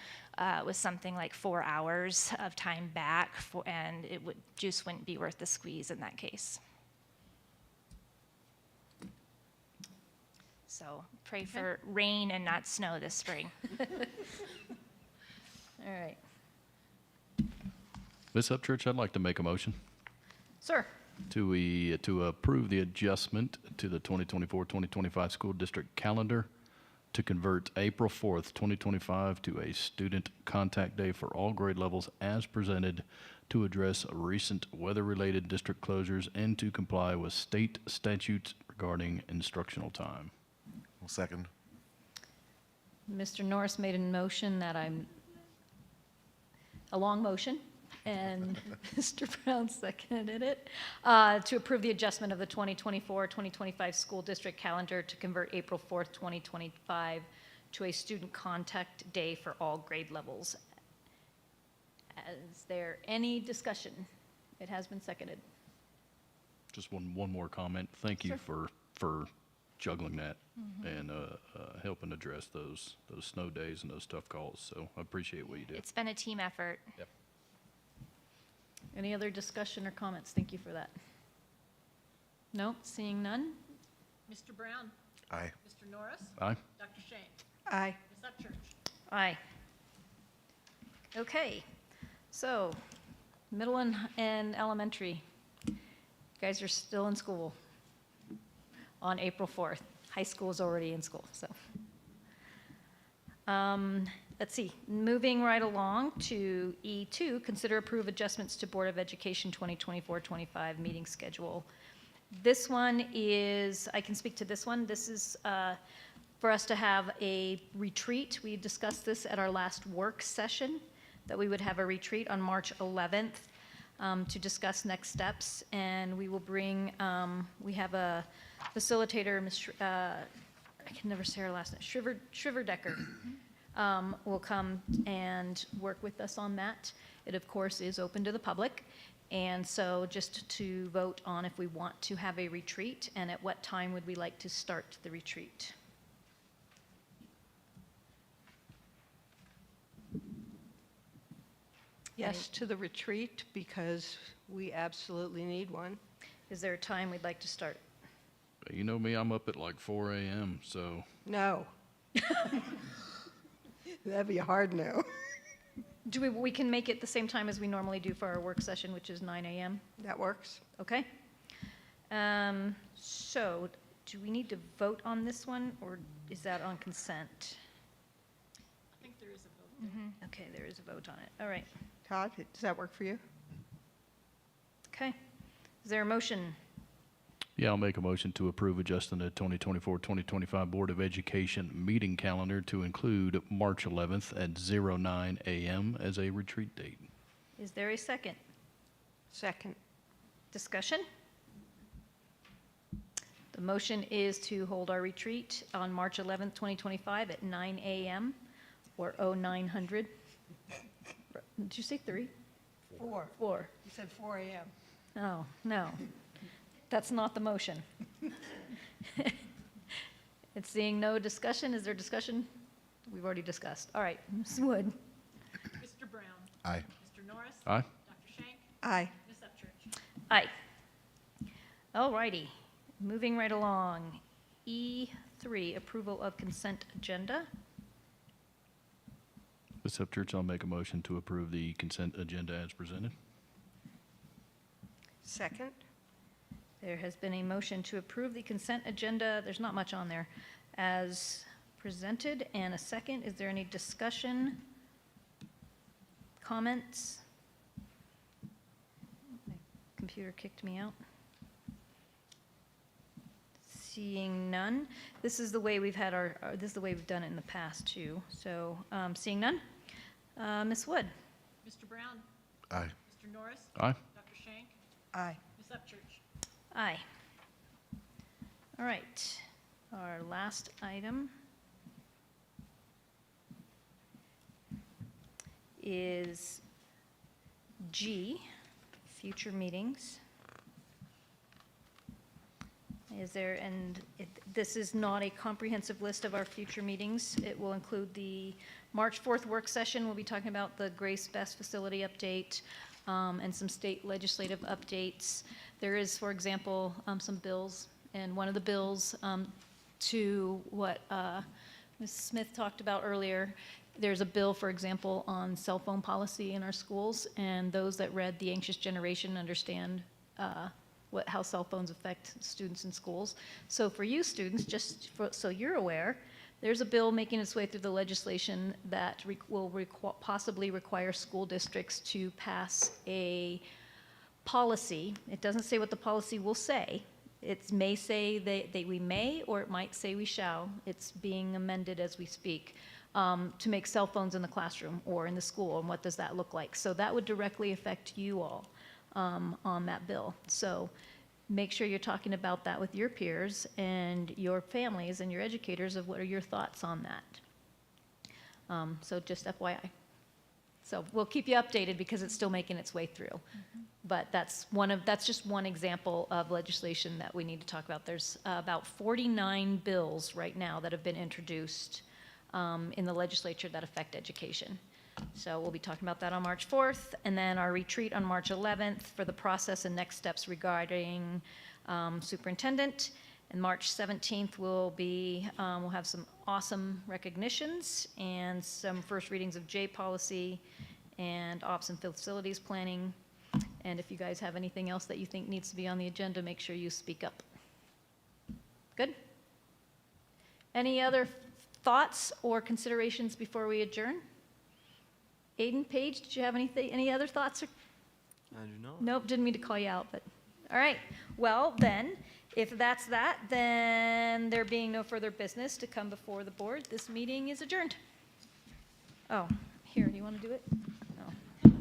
was something like 4 hours of time back, and it just wouldn't be worth the squeeze in that case. So pray for rain and not snow this spring. All right. Ms. Upchurch, I'd like to make a motion Sir, to approve the adjustment to the 2024-2025 school district calendar to convert April 4th, 2025 to a student contact day for all grade levels as presented to address recent weather-related district closures and to comply with state statutes regarding instructional time. Well, second. Mr. Norris made a motion a long motion, and Mr. Brown seconded it, to approve the adjustment of the 2024-2025 school district calendar to convert April 4th, 2025 to a student contact day for all grade levels. Is there any discussion? It has been seconded. Just one more comment. Thank you for juggling that and helping address those snow days and those tough calls. So I appreciate what you do. It's been a team effort. Yep. Any other discussion or comments? Thank you for that. No, seeing none? Mr. Brown? Aye. Mr. Norris? Aye. Dr. Shane? Aye. Ms. Upchurch? Aye. Okay, so middle and elementary, you guys are still in school on April 4th. High school is already in school, so. Let's see, moving right along to E2, consider approve adjustments to Board of Education 2024-25 meeting schedule. This one is, I can speak to this one. This is for us to have a retreat. We discussed this at our last work session, that we would have a retreat on March 11th to discuss next steps. And we will bring, we have a facilitator, I can never say her last name, Shriverdecker, will come and work with us on that. It, of course, is open to the public. And so just to vote on if we want to have a retreat and at what time would we like to start the retreat. Yes to the retreat because we absolutely need one. Is there a time we'd like to start? You know me, I'm up at like 4 a.m., so. No. That'd be a hard no. We can make it the same time as we normally do for our work session, which is 9 a.m.? That works. Okay. So do we need to vote on this one, or is that on consent? I think there is a vote there. Okay, there is a vote on it. All right. Todd, does that work for you? Okay. Is there a motion? Yeah, I'll make a motion to approve adjusting the 2024-2025 Board of Education meeting calendar to include March 11th at 09 a.m. as a retreat date. Is there a second? Second. Discussion? The motion is to hold our retreat on March 11th, 2025 at 9 a.m. or 0900. Did you say 3? 4. 4. You said 4 a.m. Oh, no. That's not the motion. It's seeing no discussion. Is there discussion? We've already discussed. All right, Ms. Wood. Mr. Brown. Aye. Mr. Norris. Aye. Dr. Shank. Aye. Ms. Upchurch. Aye. All righty, moving right along. E3, approval of consent agenda. Ms. Upchurch, I'll make a motion to approve the consent agenda as presented. Second. There has been a motion to approve the consent agenda, there's not much on there, as presented, and a second. Is there any discussion? Comments? My computer kicked me out. Seeing none. This is the way we've had this is the way we've done it in the past too. So, seeing none. Ms. Wood? Mr. Brown. Aye. Mr. Norris. Aye. Dr. Shank. Aye. Ms. Upchurch. Aye. All right, our last item is G, future meetings. Is there, this is not a comprehensive list of our future meetings. It will include the March 4th work session. We'll be talking about the Grace Best facility update and some state legislative updates. There is, for example, some bills, and one of the bills to what Ms. Smith talked about earlier, there's a bill, for example, on cell phone policy in our schools, and those that read The Anxious Generation understand how cell phones affect students in schools. So for you students, so you're aware, there's a bill making its way through the legislation that will possibly require school districts to pass a policy. It doesn't say what the policy will say. It may say we may, or it might say we shall. It's being amended as we speak to make cell phones in the classroom or in the school, and what does that look like? So that would directly affect you all on that bill. So make sure you're talking about that with your peers and your families and your educators of what are your thoughts on that. So just FYI. So we'll keep you updated because it's still making its way through. But that's just one example of legislation that we need to talk about. There's about 49 bills right now that have been introduced in the legislature that affect education. So we'll be talking about that on March 4th, and then our retreat on March 11th for the process and next steps regarding superintendent. And March 17th we'll have some awesome recognitions and some first readings of J policy and ops and facilities planning. And if you guys have anything else that you think needs to be on the agenda, make sure you speak up. Good? Any other thoughts or considerations before we adjourn? Aiden, Paige, did you have any other thoughts? I do not. Nope, didn't mean to call you out, but, all right. Well, then, if that's that, then there being no further business to come before the board, this meeting is adjourned. Oh, here, do you want to do it? No.